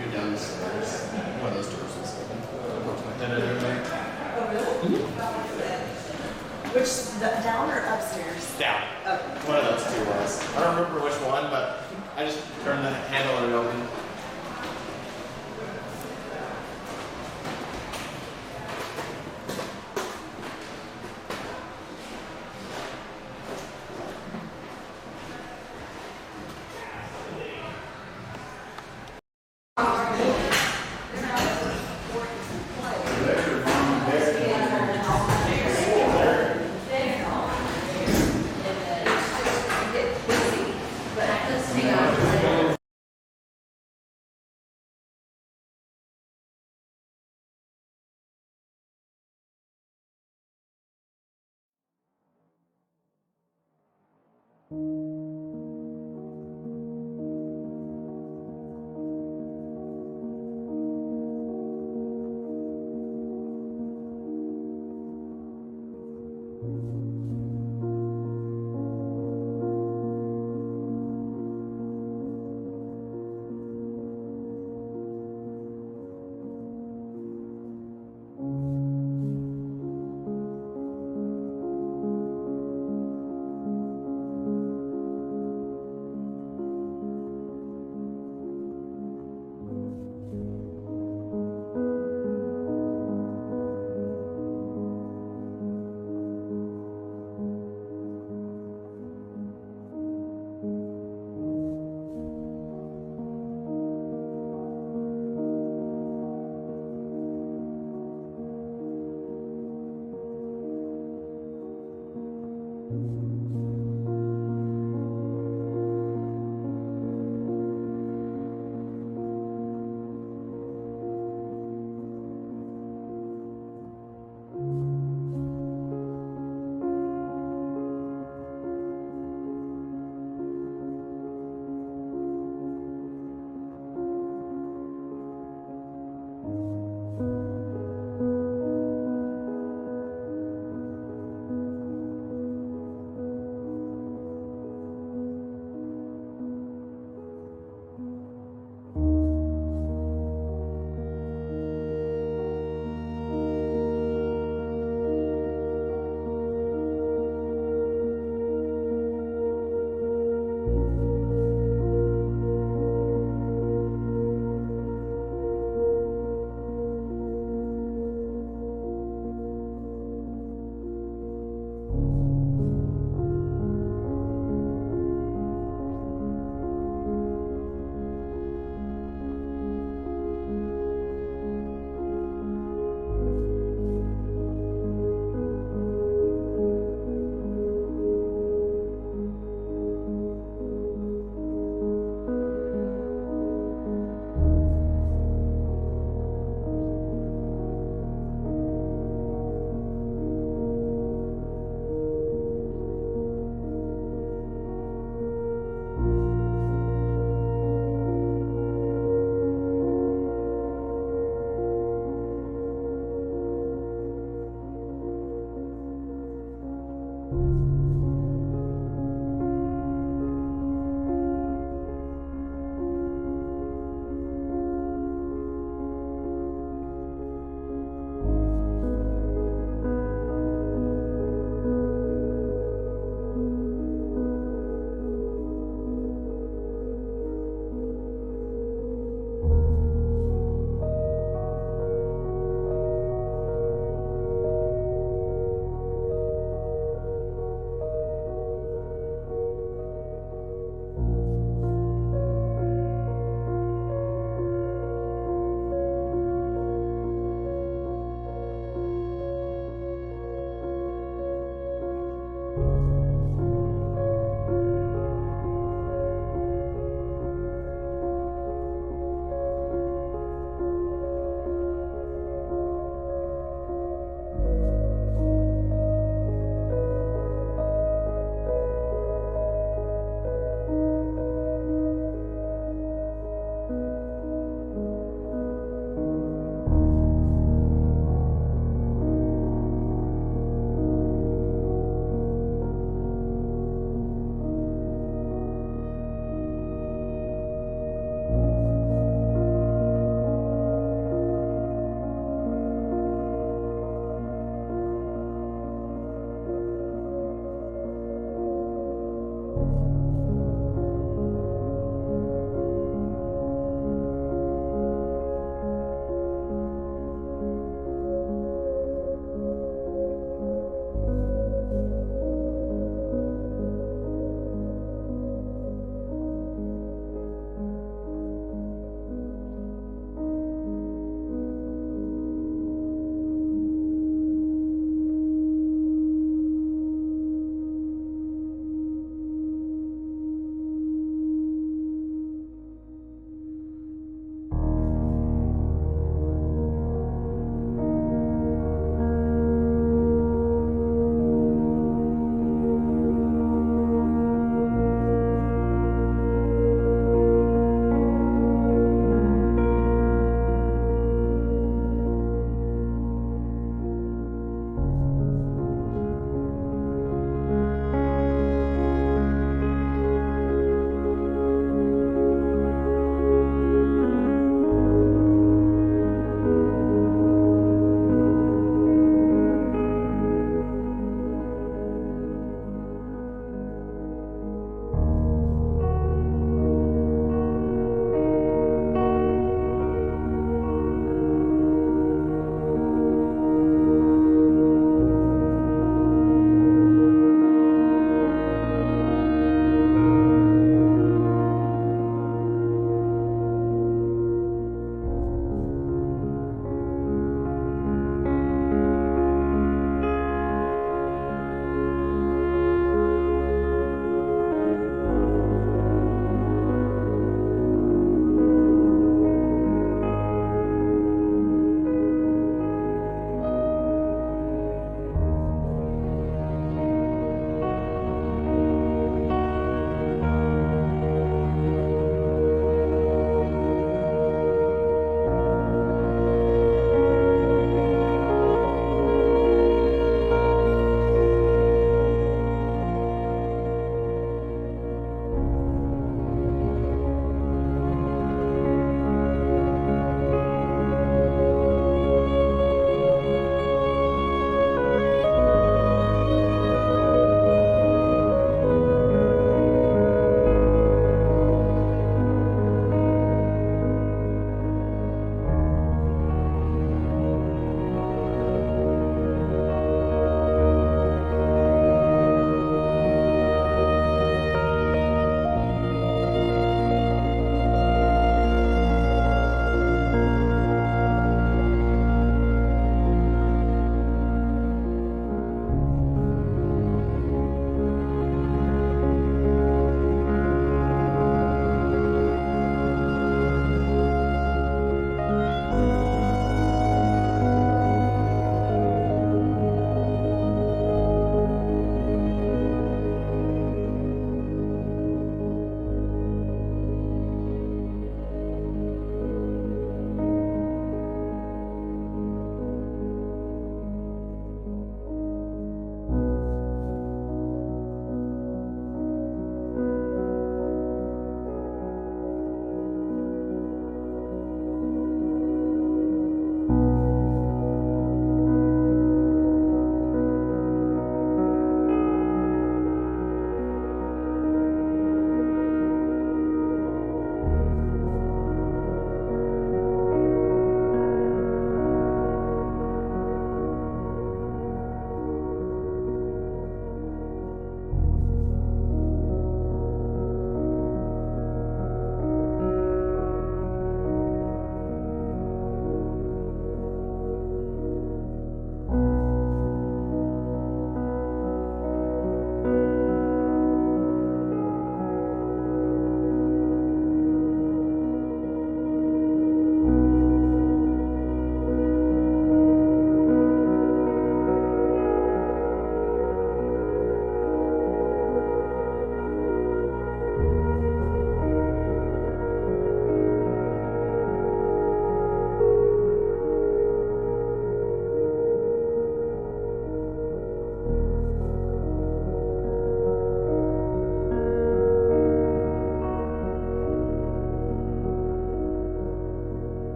Speaker 13: You're down the stairs. One of those doors was open.
Speaker 6: Which, down or upstairs?
Speaker 13: Down. One of those two was. I don't remember which one, but I just turned the handle and it opened.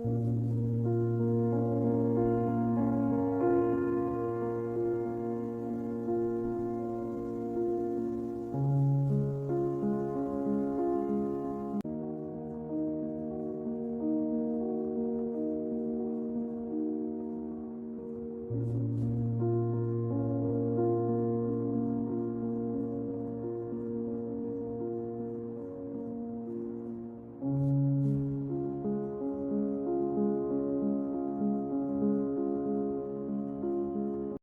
Speaker 2: Bye.